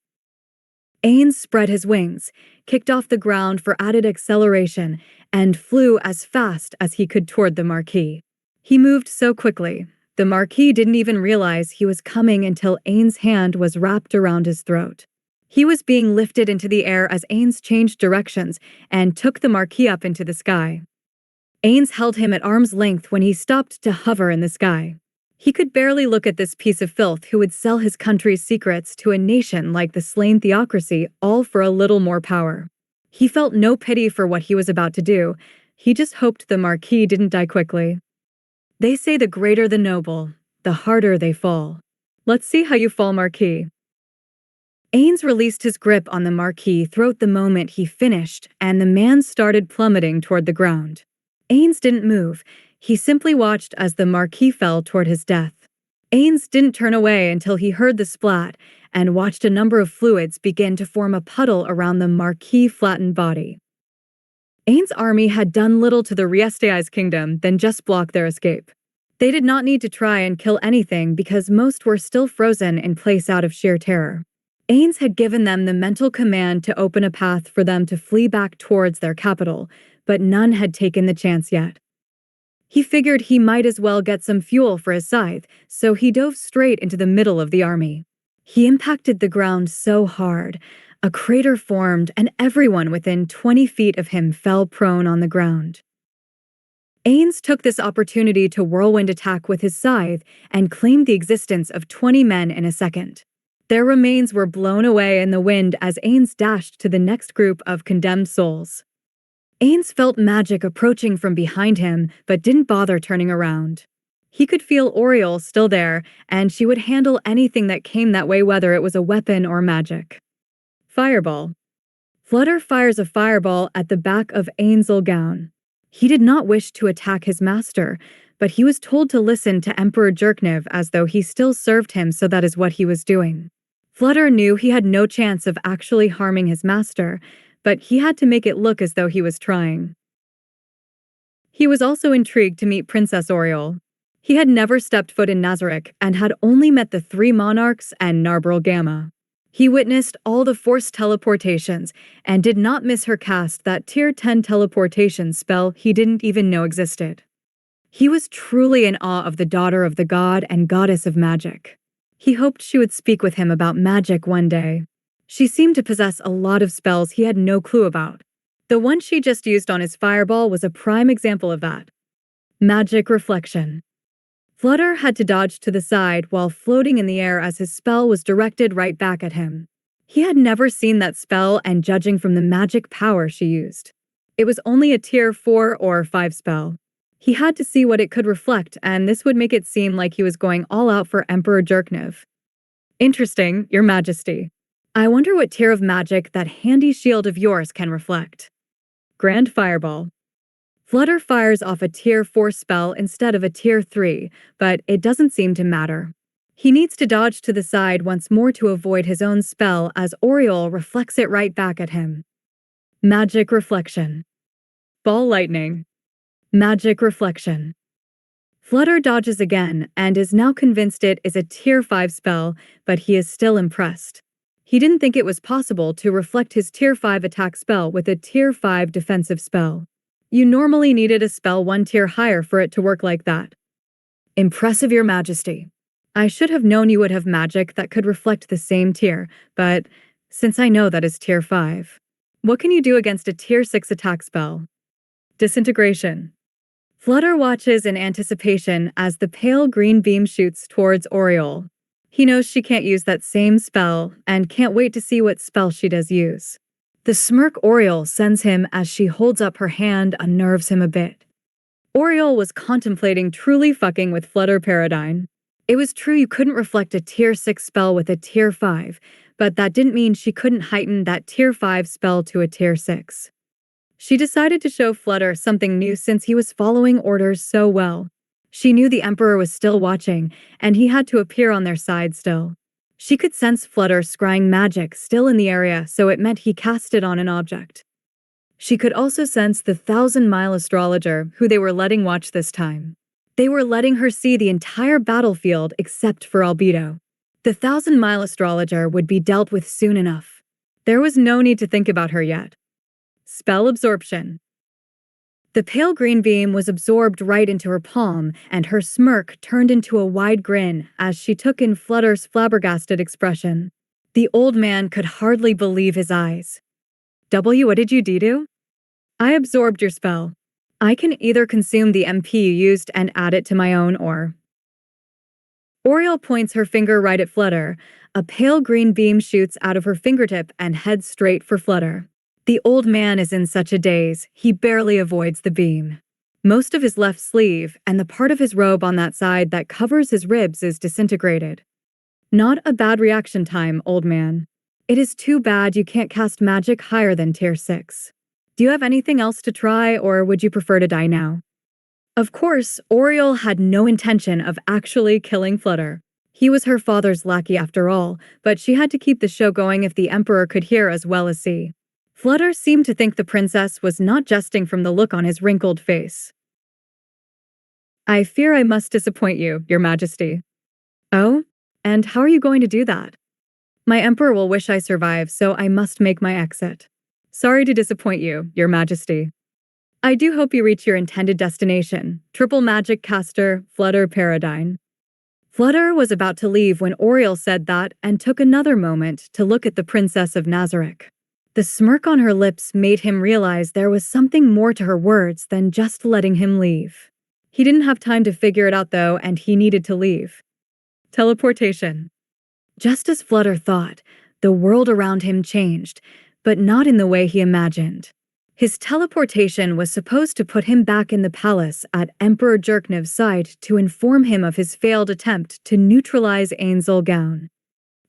Speaker 2: Ainz spread his wings, kicked off the ground for added acceleration, and flew as fast as he could toward the Marquis. He moved so quickly, the Marquis didn't even realize he was coming until Ainz' hand was wrapped around his throat. He was being lifted into the air as Ainz changed directions and took the Marquis up into the sky. Ainz held him at arm's length when he stopped to hover in the sky. He could barely look at this piece of filth who would sell his country's secrets to a nation like the slain theocracy, all for a little more power. He felt no pity for what he was about to do. He just hoped the Marquis didn't die quickly. They say the greater the noble, the harder they fall. Let's see how you fall, Marquis. Ainz released his grip on the Marquis' throat the moment he finished, and the man started plummeting toward the ground. Ainz didn't move. He simply watched as the Marquis fell toward his death. Ainz didn't turn away until he heard the splat and watched a number of fluids begin to form a puddle around the Marquis' flattened body. Ainz' army had done little to the Riestei's kingdom than just block their escape. They did not need to try and kill anything because most were still frozen in place out of sheer terror. Ainz had given them the mental command to open a path for them to flee back towards their capital, but none had taken the chance yet. He figured he might as well get some fuel for his scythe, so he dove straight into the middle of the army. He impacted the ground so hard, a crater formed and everyone within 20 feet of him fell prone on the ground. Ainz took this opportunity to whirlwind attack with his scythe and claimed the existence of 20 men in a second. Their remains were blown away in the wind as Ainz dashed to the next group of condemned souls. Ainz felt magic approaching from behind him, but didn't bother turning around. He could feel Oriel still there, and she would handle anything that came that way, whether it was a weapon or magic. Fireball. Flutter fires a fireball at the back of Ainz's gown. He did not wish to attack his master, but he was told to listen to Emperor Jerkniv as though he still served him, so that is what he was doing. Flutter knew he had no chance of actually harming his master, but he had to make it look as though he was trying. He was also intrigued to meet Princess Oriel. He had never stepped foot in Nazarick and had only met the 3 monarchs and Narberl Gamma. He witnessed all the forced teleportations and did not miss her cast that tier 10 teleportation spell he didn't even know existed. He was truly in awe of the daughter of the god and goddess of magic. He hoped she would speak with him about magic one day. She seemed to possess a lot of spells he had no clue about. The one she just used on his fireball was a prime example of that. Magic reflection. Flutter had to dodge to the side while floating in the air as his spell was directed right back at him. He had never seen that spell, and judging from the magic power she used, it was only a tier 4 or 5 spell. He had to see what it could reflect, and this would make it seem like he was going all out for Emperor Jerkniv. Interesting, Your Majesty. I wonder what tier of magic that handy shield of yours can reflect. Grand Fireball. Flutter fires off a tier 4 spell instead of a tier 3, but it doesn't seem to matter. He needs to dodge to the side once more to avoid his own spell as Oriel reflects it right back at him. Magic reflection. Ball lightning. Magic reflection. Flutter dodges again and is now convinced it is a tier 5 spell, but he is still impressed. He didn't think it was possible to reflect his tier 5 attack spell with a tier 5 defensive spell. You normally needed a spell 1 tier higher for it to work like that. Impressive, Your Majesty. I should have known you would have magic that could reflect the same tier, but since I know that is tier 5, what can you do against a tier 6 attack spell? Disintegration. Flutter watches in anticipation as the pale green beam shoots towards Oriel. He knows she can't use that same spell and can't wait to see what spell she does use. The smirk Oriel sends him as she holds up her hand unnerves him a bit. Oriel was contemplating truly fucking with Flutter Paradigm. It was true you couldn't reflect a tier 6 spell with a tier 5, but that didn't mean she couldn't heighten that tier 5 spell to a tier 6. She decided to show Flutter something new since he was following orders so well. She knew the Emperor was still watching, and he had to appear on their side still. She could sense Flutter scrying magic still in the area, so it meant he cast it on an object. She could also sense the 1,000-mile astrologer, who they were letting watch this time. They were letting her see the entire battlefield except for Albedo. The 1,000-mile astrologer would be dealt with soon enough. There was no need to think about her yet. Spell absorption. The pale green beam was absorbed right into her palm, and her smirk turned into a wide grin as she took in Flutter's flabbergasted expression. The old man could hardly believe his eyes. What did you do? I absorbed your spell. I can either consume the MP you used and add it to my own or... Oriel points her finger right at Flutter. A pale green beam shoots out of her fingertip and heads straight for Flutter. The old man is in such a daze, he barely avoids the beam. Most of his left sleeve and the part of his robe on that side that covers his ribs is disintegrated. Not a bad reaction time, old man. It is too bad you can't cast magic higher than tier 6. Do you have anything else to try, or would you prefer to die now? Of course, Oriel had no intention of actually killing Flutter. He was her father's lackey after all, but she had to keep the show going if the Emperor could hear as well as see. Flutter seemed to think the princess was not jesting from the look on his wrinkled face. I fear I must disappoint you, Your Majesty. Oh? And how are you going to do that? My Emperor will wish I survive, so I must make my exit. Sorry to disappoint you, Your Majesty. I do hope you reach your intended destination, Triple Magic Caster, Flutter Paradine. Flutter was about to leave when Oriel said that and took another moment to look at the Princess of Nazareth. The smirk on her lips made him realize there was something more to her words than just letting him leave. He didn't have time to figure it out though, and he needed to leave. Teleportation. Just as Flutter thought, the world around him changed, but not in the way he imagined. His teleportation was supposed to put him back in the palace at Emperor Jerknev's side to inform him of his failed attempt to neutralize Ainz.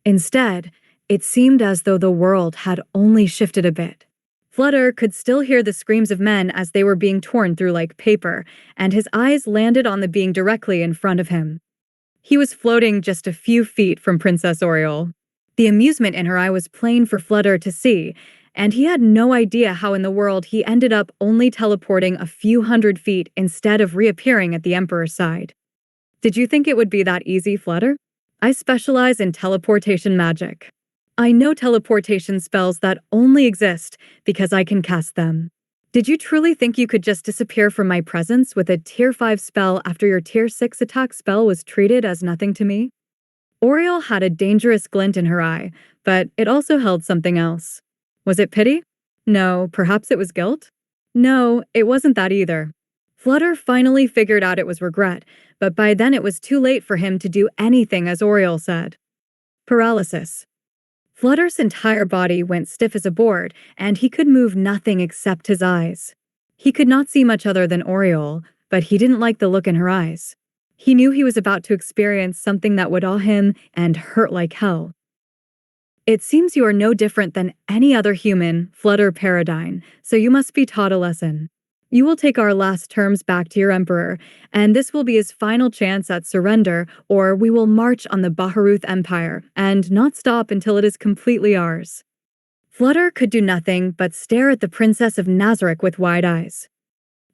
Speaker 2: Instead, it seemed as though the world had only shifted a bit. Flutter could still hear the screams of men as they were being torn through like paper, and his eyes landed on the being directly in front of him. He was floating just a few feet from Princess Oriel. The amusement in her eye was plain for Flutter to see, and he had no idea how in the world he ended up only teleporting a few hundred feet instead of reappearing at the Emperor's side. Did you think it would be that easy, Flutter? I specialize in teleportation magic. I know teleportation spells that only exist because I can cast them. Did you truly think you could just disappear from my presence with a tier 5 spell after your tier 6 attack spell was treated as nothing to me? Oriel had a dangerous glint in her eye, but it also held something else. Was it pity? No, perhaps it was guilt? No, it wasn't that either. Flutter finally figured out it was regret, but by then it was too late for him to do anything as Oriel said. Paralysis. Flutter's entire body went stiff as a board, and he could move nothing except his eyes. He could not see much other than Oriel, but he didn't like the look in her eyes. He knew he was about to experience something that would awe him and hurt like hell. It seems you are no different than any other human, Flutter Paradine, so you must be taught a lesson. You will take our last terms back to your Emperor, and this will be his final chance at surrender, or we will march on the Baharuth Empire and not stop until it is completely ours. Flutter could do nothing but stare at the Princess of Nazareth with wide eyes.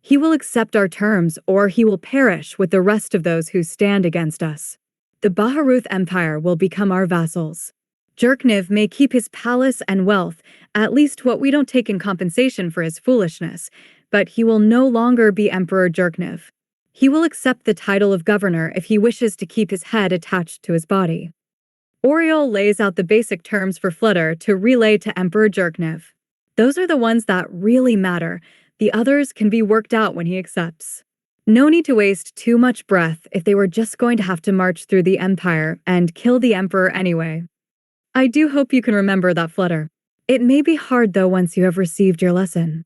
Speaker 2: He will accept our terms, or he will perish with the rest of those who stand against us. The Baharuth Empire will become our vassals. Jerknev may keep his palace and wealth, at least what we don't take in compensation for his foolishness, but he will no longer be Emperor Jerknev. He will accept the title of governor if he wishes to keep his head attached to his body. Oriel lays out the basic terms for Flutter to relay to Emperor Jerknev. Those are the ones that really matter. The others can be worked out when he accepts. No need to waste too much breath if they were just going to have to march through the Empire and kill the Emperor anyway. I do hope you can remember that, Flutter. It may be hard though once you have received your lesson.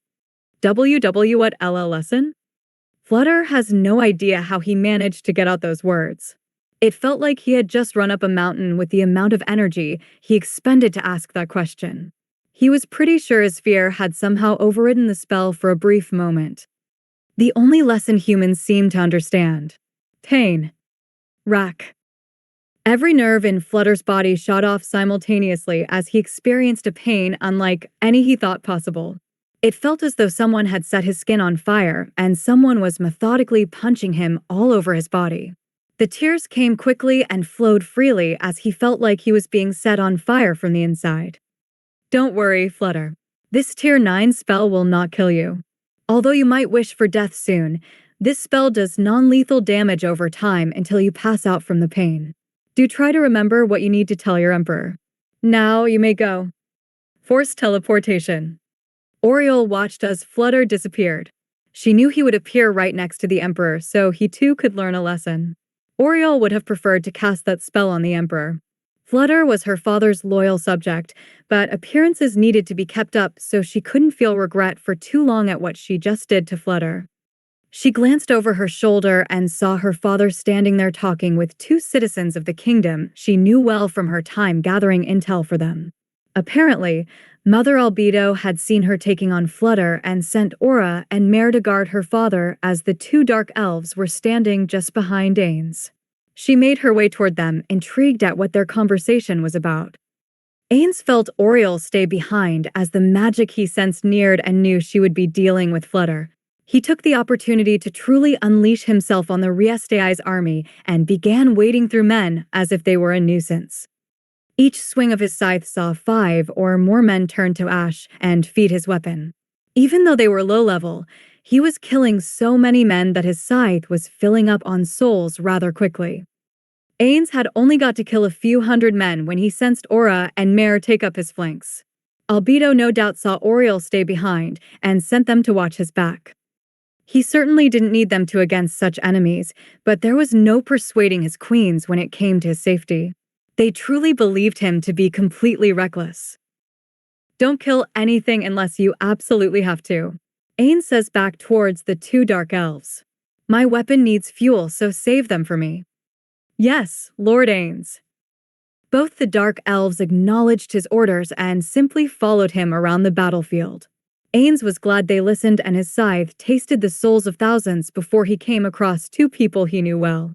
Speaker 2: What LL lesson? Flutter has no idea how he managed to get out those words. It felt like he had just run up a mountain with the amount of energy he expended to ask that question. He was pretty sure his fear had somehow overridden the spell for a brief moment. The only lesson humans seem to understand. Pain. Rack. Every nerve in Flutter's body shot off simultaneously as he experienced a pain unlike any he thought possible. It felt as though someone had set his skin on fire and someone was methodically punching him all over his body. The tears came quickly and flowed freely as he felt like he was being set on fire from the inside. Don't worry, Flutter. This Tier 9 spell will not kill you. Although you might wish for death soon, this spell does non-lethal damage over time until you pass out from the pain. Do try to remember what you need to tell your Emperor. Now you may go. Forced teleportation. Oriel watched as Flutter disappeared. She knew he would appear right next to the Emperor, so he too could learn a lesson. Oriel would have preferred to cast that spell on the Emperor. Flutter was her father's loyal subject, but appearances needed to be kept up so she couldn't feel regret for too long at what she just did to Flutter. She glanced over her shoulder and saw her father standing there talking with two citizens of the kingdom she knew well from her time gathering intel for them. Apparently, Mother Albedo had seen her taking on Flutter and sent Aura and Mare to guard her father as the two dark elves were standing just behind Ainz. She made her way toward them, intrigued at what their conversation was about. Ainz felt Oriel stay behind as the magic he sensed neared and knew she would be dealing with Flutter. He took the opportunity to truly unleash himself on the Riestei's army and began wading through men as if they were a nuisance. Each swing of his scythe saw 5 or more men turn to ash and feed his weapon. Even though they were low-level, he was killing so many men that his scythe was filling up on souls rather quickly. Ainz had only got to kill a few hundred men when he sensed Aura and Mare take up his flanks. Albedo no doubt saw Oriel stay behind and sent them to watch his back. He certainly didn't need them to against such enemies, but there was no persuading his queens when it came to his safety. They truly believed him to be completely reckless. Don't kill anything unless you absolutely have to. Ainz says back towards the two dark elves. My weapon needs fuel, so save them for me. Yes, Lord Ainz. Both the dark elves acknowledged his orders and simply followed him around the battlefield. Ainz was glad they listened and his scythe tasted the souls of thousands before he came across two people he knew well.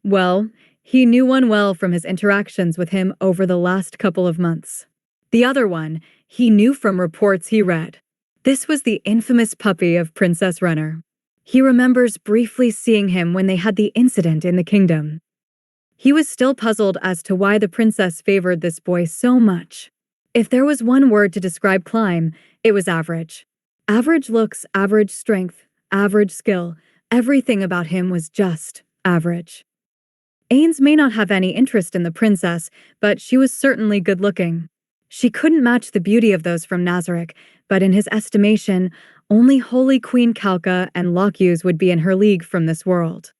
Speaker 2: Well, he knew one well from his interactions with him over the last couple of months. The other one, he knew from reports he read. This was the infamous puppy of Princess Renner. He remembers briefly seeing him when they had the incident in the kingdom. He was still puzzled as to why the princess favored this boy so much. If there was one word to describe Climb, it was average. Average looks, average strength, average skill. Everything about him was just average. Ainz may not have any interest in the princess, but she was certainly good-looking. She couldn't match the beauty of those from Nazarick, but in his estimation, only Holy Queen Kalka and Lockuse would be in her league from this world.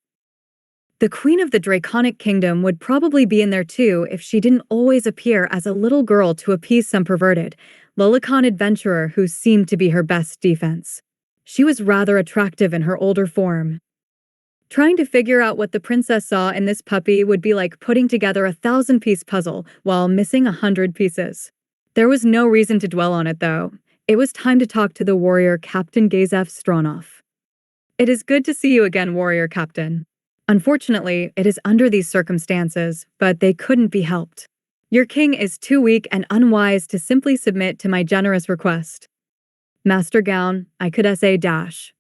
Speaker 2: The Queen of the Draconic Kingdom would probably be in there too if she didn't always appear as a little girl to appease some perverted, lolicon adventurer who seemed to be her best defense. She was rather attractive in her older form. Trying to figure out what the princess saw in this puppy would be like putting together a 1,000-piece puzzle while missing 100 pieces. There was no reason to dwell on it, though. It was time to talk to the warrior Captain Gazef Stronov. It is good to see you again, warrior captain. Unfortunately, it is under these circumstances, but they couldn't be helped. Your king is too weak and unwise to simply submit to my generous request. Master Gown, I could essay dash.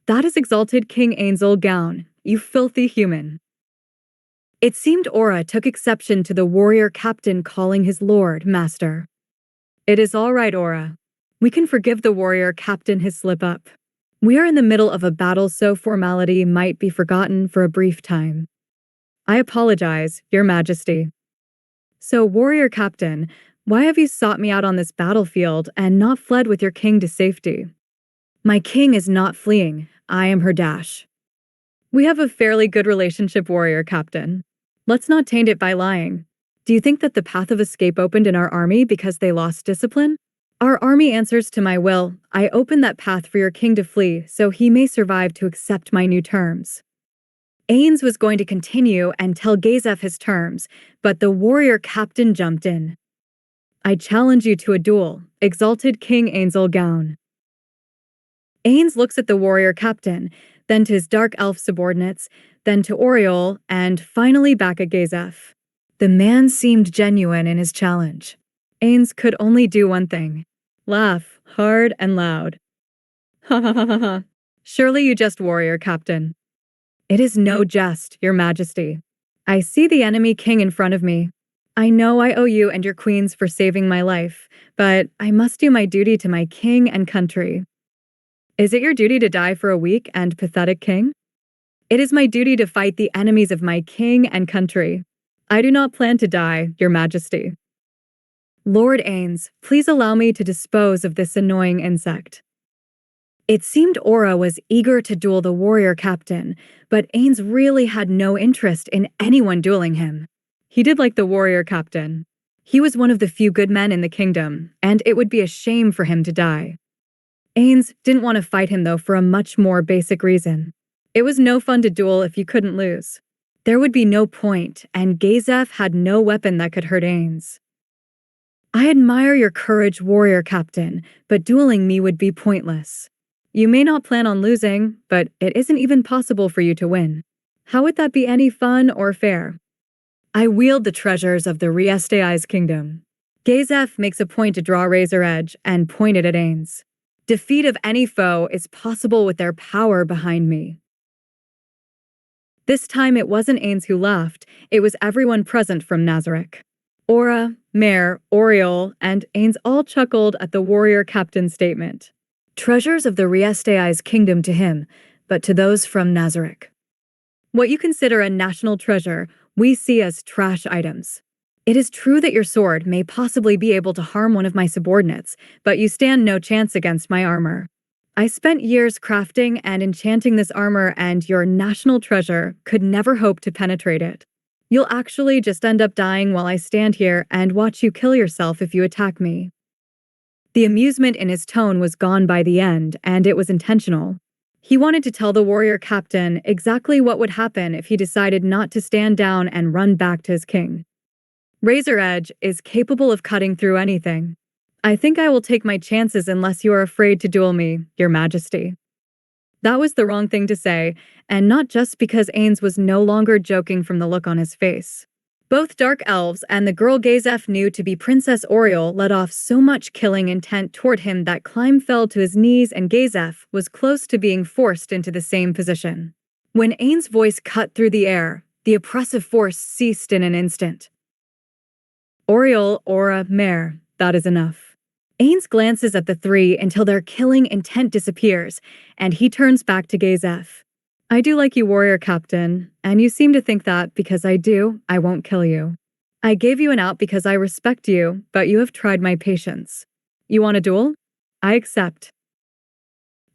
Speaker 2: That is exalted King Ainzel Gown, you filthy human. It seemed Aura took exception to the warrior captain calling his lord master. It is all right, Aura. We can forgive the warrior captain his slip-up. We are in the middle of a battle, so formality might be forgotten for a brief time. I apologize, Your Majesty. So, warrior captain, why have you sought me out on this battlefield and not fled with your king to safety? My king is not fleeing. I am her dash. We have a fairly good relationship, warrior captain. Let's not taint it by lying. Do you think that the path of escape opened in our army because they lost discipline? Our army answers to my will. I opened that path for your king to flee, so he may survive to accept my new terms. Ainz was going to continue and tell Gazef his terms, but the warrior captain jumped in. I challenge you to a duel, exalted King Ainzel Gown. Ainz looks at the warrior captain, then to his dark elf subordinates, then to Oriel, and finally back at Gazef. The man seemed genuine in his challenge. Ainz could only do one thing: laugh, hard and loud. Ha ha ha ha ha. Surely you jest, warrior captain. It is no jest, your majesty. I see the enemy king in front of me. I know I owe you and your queens for saving my life, but I must do my duty to my king and country. Is it your duty to die for a weak and pathetic king? It is my duty to fight the enemies of my king and country. I do not plan to die, your majesty. Lord Ainz, please allow me to dispose of this annoying insect. It seemed Aura was eager to duel the warrior captain, but Ainz really had no interest in anyone dueling him. He did like the warrior captain. He was one of the few good men in the kingdom, and it would be a shame for him to die. Ainz didn't want to fight him, though, for a much more basic reason. It was no fun to duel if you couldn't lose. There would be no point, and Gazef had no weapon that could hurt Ainz. I admire your courage, warrior captain, but dueling me would be pointless. You may not plan on losing, but it isn't even possible for you to win. How would that be any fun or fair? I wield the treasures of the Riestei's kingdom. Gazef makes a point to draw razor edge and point it at Ainz. Defeat of any foe is possible with their power behind me. This time it wasn't Ainz who laughed, it was everyone present from Nazarick. Aura, Mare, Oriel, and Ainz all chuckled at the warrior captain's statement. Treasures of the Riestei's kingdom to him, but to those from Nazarick. What you consider a national treasure, we see as trash items. It is true that your sword may possibly be able to harm one of my subordinates, but you stand no chance against my armor. I spent years crafting and enchanting this armor, and your national treasure could never hope to penetrate it. You'll actually just end up dying while I stand here and watch you kill yourself if you attack me. The amusement in his tone was gone by the end, and it was intentional. He wanted to tell the warrior captain exactly what would happen if he decided not to stand down and run back to his king. Razor Edge is capable of cutting through anything. I think I will take my chances unless you are afraid to duel me, your majesty. That was the wrong thing to say, and not just because Ainz was no longer joking from the look on his face. Both dark elves and the girl Gazef knew to be Princess Oriel let off so much killing intent toward him that Climb fell to his knees, and Gazef was close to being forced into the same position. When Ainz's voice cut through the air, the oppressive force ceased in an instant. Oriel, Aura, Mare, that is enough. Ainz glances at the three until their killing intent disappears, and he turns back to Gazef. I do like you, warrior captain, and you seem to think that because I do, I won't kill you. I gave you an out because I respect you, but you have tried my patience. You want a duel? I accept.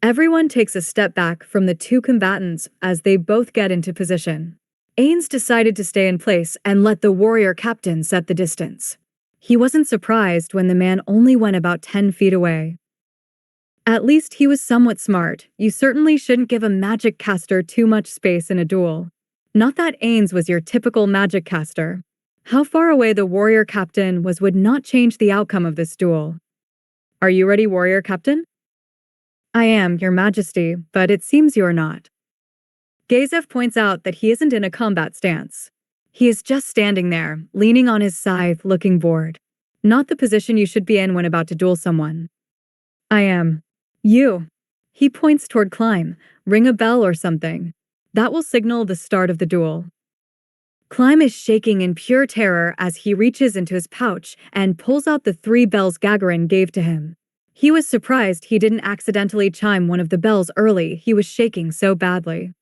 Speaker 2: Everyone takes a step back from the two combatants as they both get into position. Ainz decided to stay in place and let the warrior captain set the distance. He wasn't surprised when the man only went about 10 feet away. At least he was somewhat smart. You certainly shouldn't give a magic caster too much space in a duel. Not that Ainz was your typical magic caster. How far away the warrior captain was would not change the outcome of this duel. Are you ready, warrior captain? I am, your majesty, but it seems you are not. Gazef points out that he isn't in a combat stance. He is just standing there, leaning on his scythe, looking bored. Not the position you should be in when about to duel someone. I am. You. He points toward Climb. Ring a bell or something. That will signal the start of the duel. Climb is shaking in pure terror as he reaches into his pouch and pulls out the 3 bells Gagarin gave to him. He was surprised he didn't accidentally chime one of the bells early. He was shaking so badly.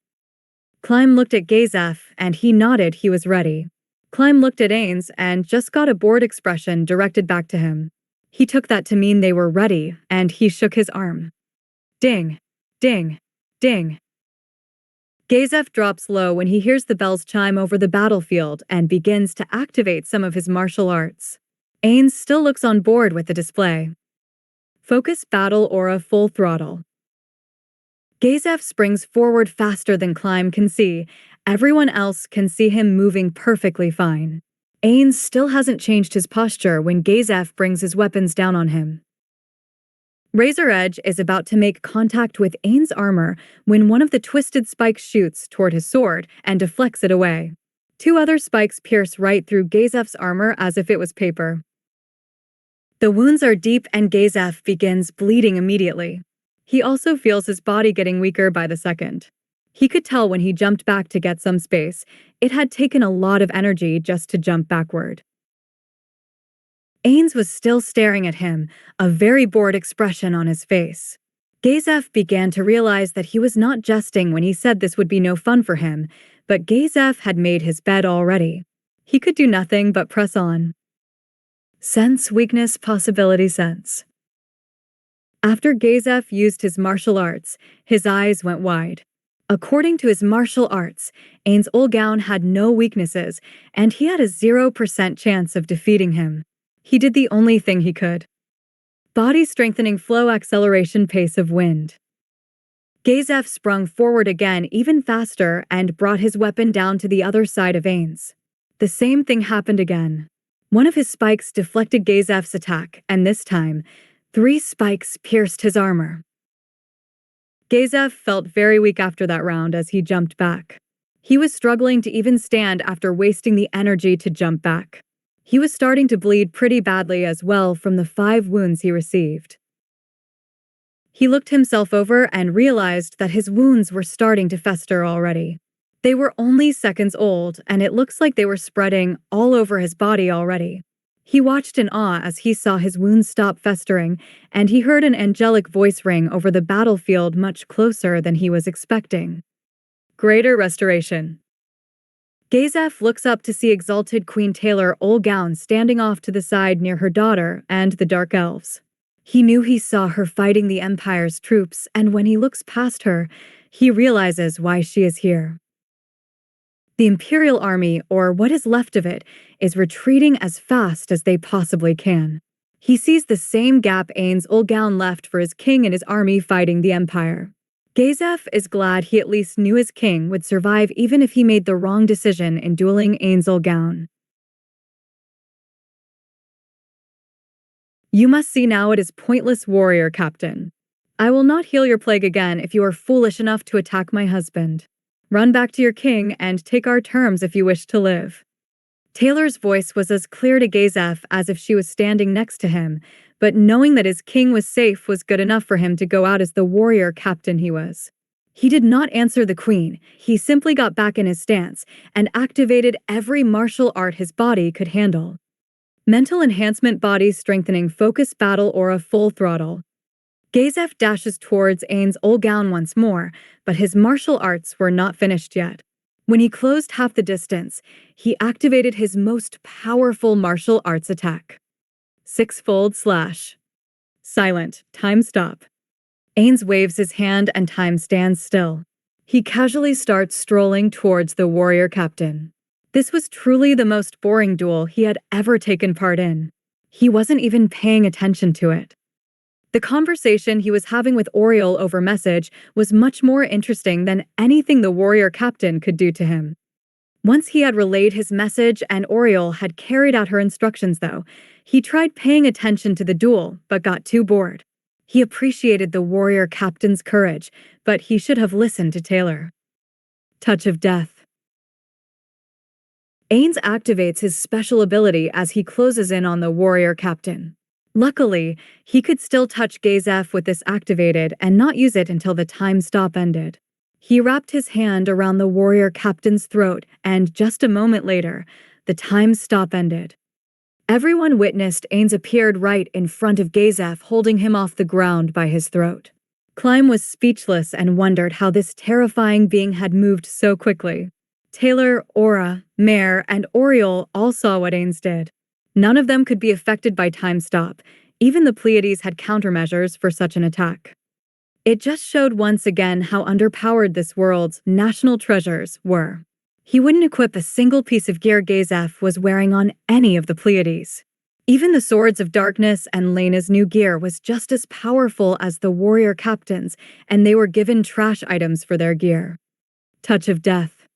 Speaker 2: Climb looked at Gazef, and he nodded he was ready. Climb looked at Ainz and just got a bored expression directed back to him. He took that to mean they were ready, and he shook his arm. Ding, ding, ding. Gazef drops low when he hears the bells chime over the battlefield and begins to activate some of his martial arts. Ainz still looks on board with the display. Focus battle aura full throttle. Gazef springs forward faster than Climb can see. Everyone else can see him moving perfectly fine. Ainz still hasn't changed his posture when Gazef brings his weapons down on him. Razor Edge is about to make contact with Ainz' armor when one of the twisted spikes shoots toward his sword and deflects it away. Two other spikes pierce right through Gazef's armor as if it was paper. The wounds are deep and Gazef begins bleeding immediately. He also feels his body getting weaker by the second. He could tell when he jumped back to get some space, it had taken a lot of energy just to jump backward. Ainz was still staring at him, a very bored expression on his face. Gazef began to realize that he was not jesting when he said this would be no fun for him, but Gazef had made his bed already. He could do nothing but press on. Sense, weakness, possibility, sense. After Gazef used his martial arts, his eyes went wide. According to his martial arts, Ainz Olgaun had no weaknesses, and he had a 0% chance of defeating him. He did the only thing he could. Body strengthening flow acceleration pace of wind. Gazef sprung forward again even faster and brought his weapon down to the other side of Ainz. The same thing happened again. One of his spikes deflected Gazef's attack, and this time, 3 spikes pierced his armor. Gazef felt very weak after that round as he jumped back. He was struggling to even stand after wasting the energy to jump back. He was starting to bleed pretty badly as well from the 5 wounds he received. He looked himself over and realized that his wounds were starting to fester already. They were only seconds old, and it looks like they were spreading all over his body already. He watched in awe as he saw his wounds stop festering, and he heard an angelic voice ring over the battlefield much closer than he was expecting. Greater restoration. Gazef looks up to see exalted Queen Taylar Olgaun standing off to the side near her daughter and the Dark Elves. He knew he saw her fighting the Empire's troops, and when he looks past her, he realizes why she is here. The Imperial army, or what is left of it, is retreating as fast as they possibly can. He sees the same gap Ainz Olgaun left for his king and his army fighting the Empire. Gazef is glad he at least knew his king would survive even if he made the wrong decision in dueling Ainz Olgaun. You must see now it is pointless, warrior captain. I will not heal your plague again if you are foolish enough to attack my husband. Run back to your king and take our terms if you wish to live. Taylar's voice was as clear to Gazef as if she was standing next to him, but knowing that his king was safe was good enough for him to go out as the warrior captain he was. He did not answer the queen, he simply got back in his stance and activated every martial art his body could handle. Mental enhancement, body strengthening, focus, battle aura, full throttle. Gazef dashes towards Ainz Olgaun once more, but his martial arts were not finished yet. When he closed half the distance, he activated his most powerful martial arts attack. 6-fold slash. Silent. Time stop. Ainz waves his hand and time stands still. He casually starts strolling towards the warrior captain. This was truly the most boring duel he had ever taken part in. He wasn't even paying attention to it. The conversation he was having with Oriel over message was much more interesting than anything the warrior captain could do to him. Once he had relayed his message and Oriel had carried out her instructions though, he tried paying attention to the duel but got too bored. He appreciated the warrior captain's courage, but he should have listened to Taylar. Touch of death. Ainz activates his special ability as he closes in on the warrior captain. Luckily, he could still touch Gazef with this activated and not use it until the time stop ended. He wrapped his hand around the warrior captain's throat, and just a moment later, the time stop ended. Everyone witnessed Ainz appeared right in front of Gazef, holding him off the ground by his throat. Clyme was speechless and wondered how this terrifying being had moved so quickly. Taylar, Aura, Mare, and Oriel all saw what Ainz did. None of them could be affected by time stop. Even the Pleiades had countermeasures for such an attack. It just showed once again how underpowered this world's national treasures were. He wouldn't equip a single piece of gear Gazef was wearing on any of the Pleiades. Even the Swords of Darkness and Lena's new gear was just as powerful as the warrior captains, and they were given trash items for their gear. Touch of death.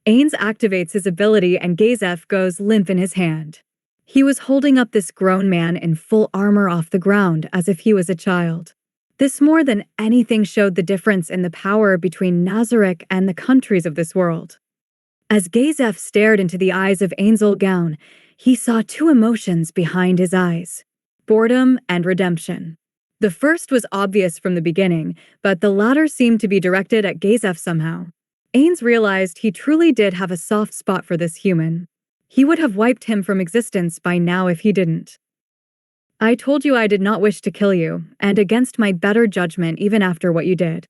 Speaker 2: Ainz activates his ability and Gazef goes limp in his hand. He was holding up this grown man in full armor off the ground as if he was a child. This more than anything showed the difference in the power between Nazarick and the countries of this world. As Gazef stared into the eyes of Ainz, he saw two emotions behind his eyes: boredom and redemption. The first was obvious from the beginning, but the latter seemed to be directed at Gazef somehow. Ainz realized he truly did have a soft spot for this human. He would have wiped him from existence by now if he didn't. I told you I did not wish to kill you, and against my better judgment even after what you did.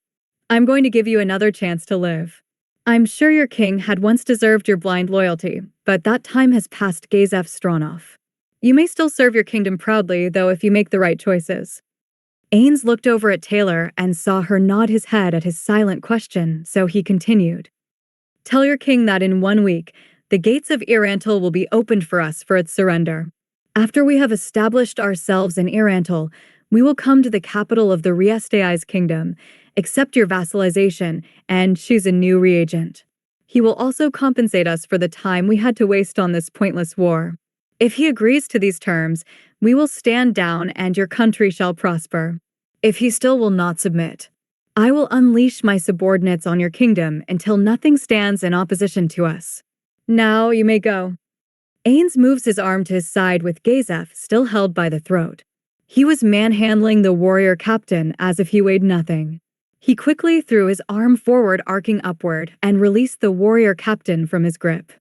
Speaker 2: I'm going to give you another chance to live. I'm sure your king had once deserved your blind loyalty, but that time has passed, Gazef Stronov. You may still serve your kingdom proudly, though, if you make the right choices. Ainz looked over at Taylar and saw her nod his head at his silent question, so he continued. Tell your king that in 1 week, the gates of Irantil will be opened for us for its surrender. After we have established ourselves in Irantil, we will come to the capital of the Riestei's kingdom, accept your vassalization, and choose a new regent. He will also compensate us for the time we had to waste on this pointless war. If he agrees to these terms, we will stand down and your country shall prosper. If he still will not submit, I will unleash my subordinates on your kingdom until nothing stands in opposition to us. Now you may go. Ainz moves his arm to his side with Gazef still held by the throat. He was manhandling the warrior captain as if he weighed nothing. He quickly threw his arm forward, arcing upward, and released the warrior captain from his grip.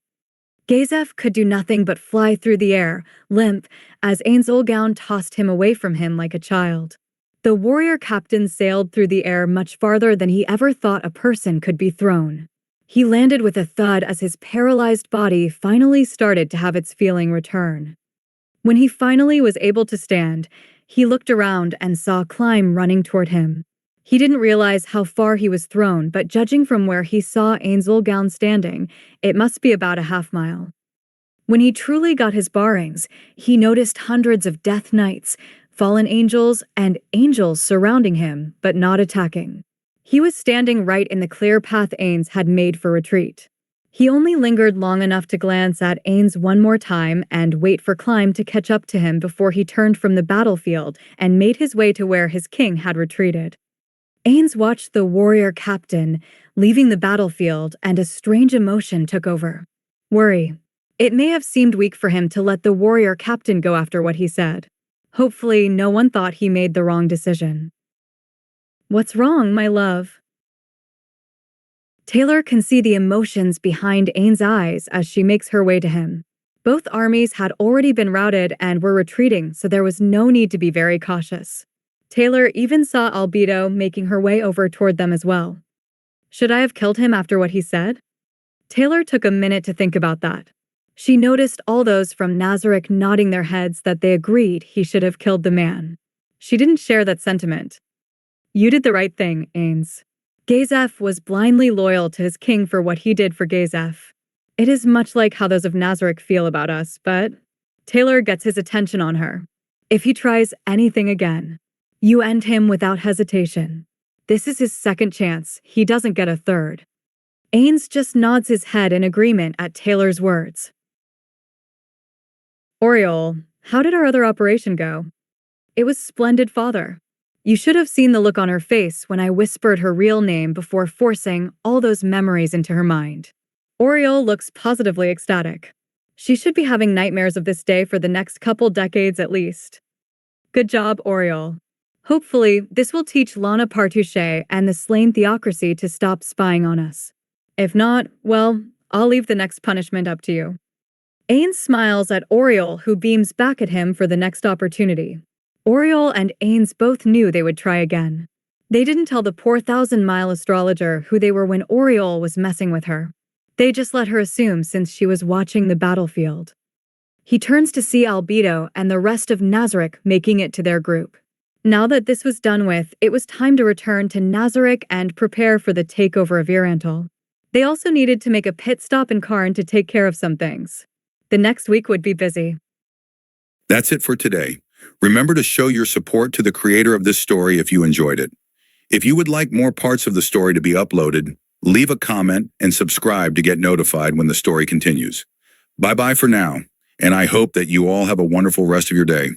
Speaker 2: Gazef could do nothing but fly through the air, limp, as Ainz tossed him away from him like a child. The warrior captain sailed through the air much farther than he ever thought a person could be thrown. He landed with a thud as his paralyzed body finally started to have its feeling return. When he finally was able to stand, he looked around and saw Climb running toward him. He didn't realize how far he was thrown, but judging from where he saw Ainz standing, it must be about a half-mile. When he truly got his bearings, he noticed hundreds of death knights, fallen angels, and angels surrounding him, but not attacking. He was standing right in the clear path Ainz had made for retreat. He only lingered long enough to glance at Ainz one more time and wait for Climb to catch up to him before he turned from the battlefield and made his way to where his king had retreated. Ainz watched the warrior captain leaving the battlefield, and a strange emotion took over. Worry. It may have seemed weak for him to let the warrior captain go after what he said. Hopefully, no one thought he made the wrong decision. What's wrong, my love? Taylar can see the emotions behind Ainz's eyes as she makes her way to him. Both armies had already been routed and were retreating, so there was no need to be very cautious. Taylar even saw Albedo making her way over toward them as well. Should I have killed him after what he said? Taylar took a minute to think about that. She noticed all those from Nazarick nodding their heads that they agreed he should have killed the man. She didn't share that sentiment. You did the right thing, Ainz. Gazef was blindly loyal to his king for what he did for Gazef. It is much like how those of Nazarick feel about us, but Taylar gets his attention on her. If he tries anything again, you end him without hesitation. This is his second chance. He doesn't get a third. Ainz just nods his head in agreement at Taylar's words. Oriel, how did our other operation go? It was splendid, father. You should have seen the look on her face when I whispered her real name before forcing all those memories into her mind. Oriel looks positively ecstatic. She should be having nightmares of this day for the next couple decades at least. Good job, Oriel. Hopefully, this will teach Lana Partouche and the slain theocracy to stop spying on us. If not, well, I'll leave the next punishment up to you. Ainz smiles at Oriel, who beams back at him for the next opportunity. Oriel and Ainz both knew they would try again. They didn't tell the poor 1,000-mile astrologer who they were when Oriel was messing with her. They just let her assume since she was watching the battlefield. He turns to see Albedo and the rest of Nazarick making it to their group. Now that this was done with, it was time to return to Nazarick and prepare for the takeover of Irantil. They also needed to make a pit stop in Karn to take care of some things. The next week would be busy.
Speaker 1: That's it for today. Remember to show your support to the creator of this story if you enjoyed it. If you would like more parts of the story to be uploaded, leave a comment and subscribe to get notified when the story continues. Bye-bye for now. And I hope that you all have a wonderful rest of your day.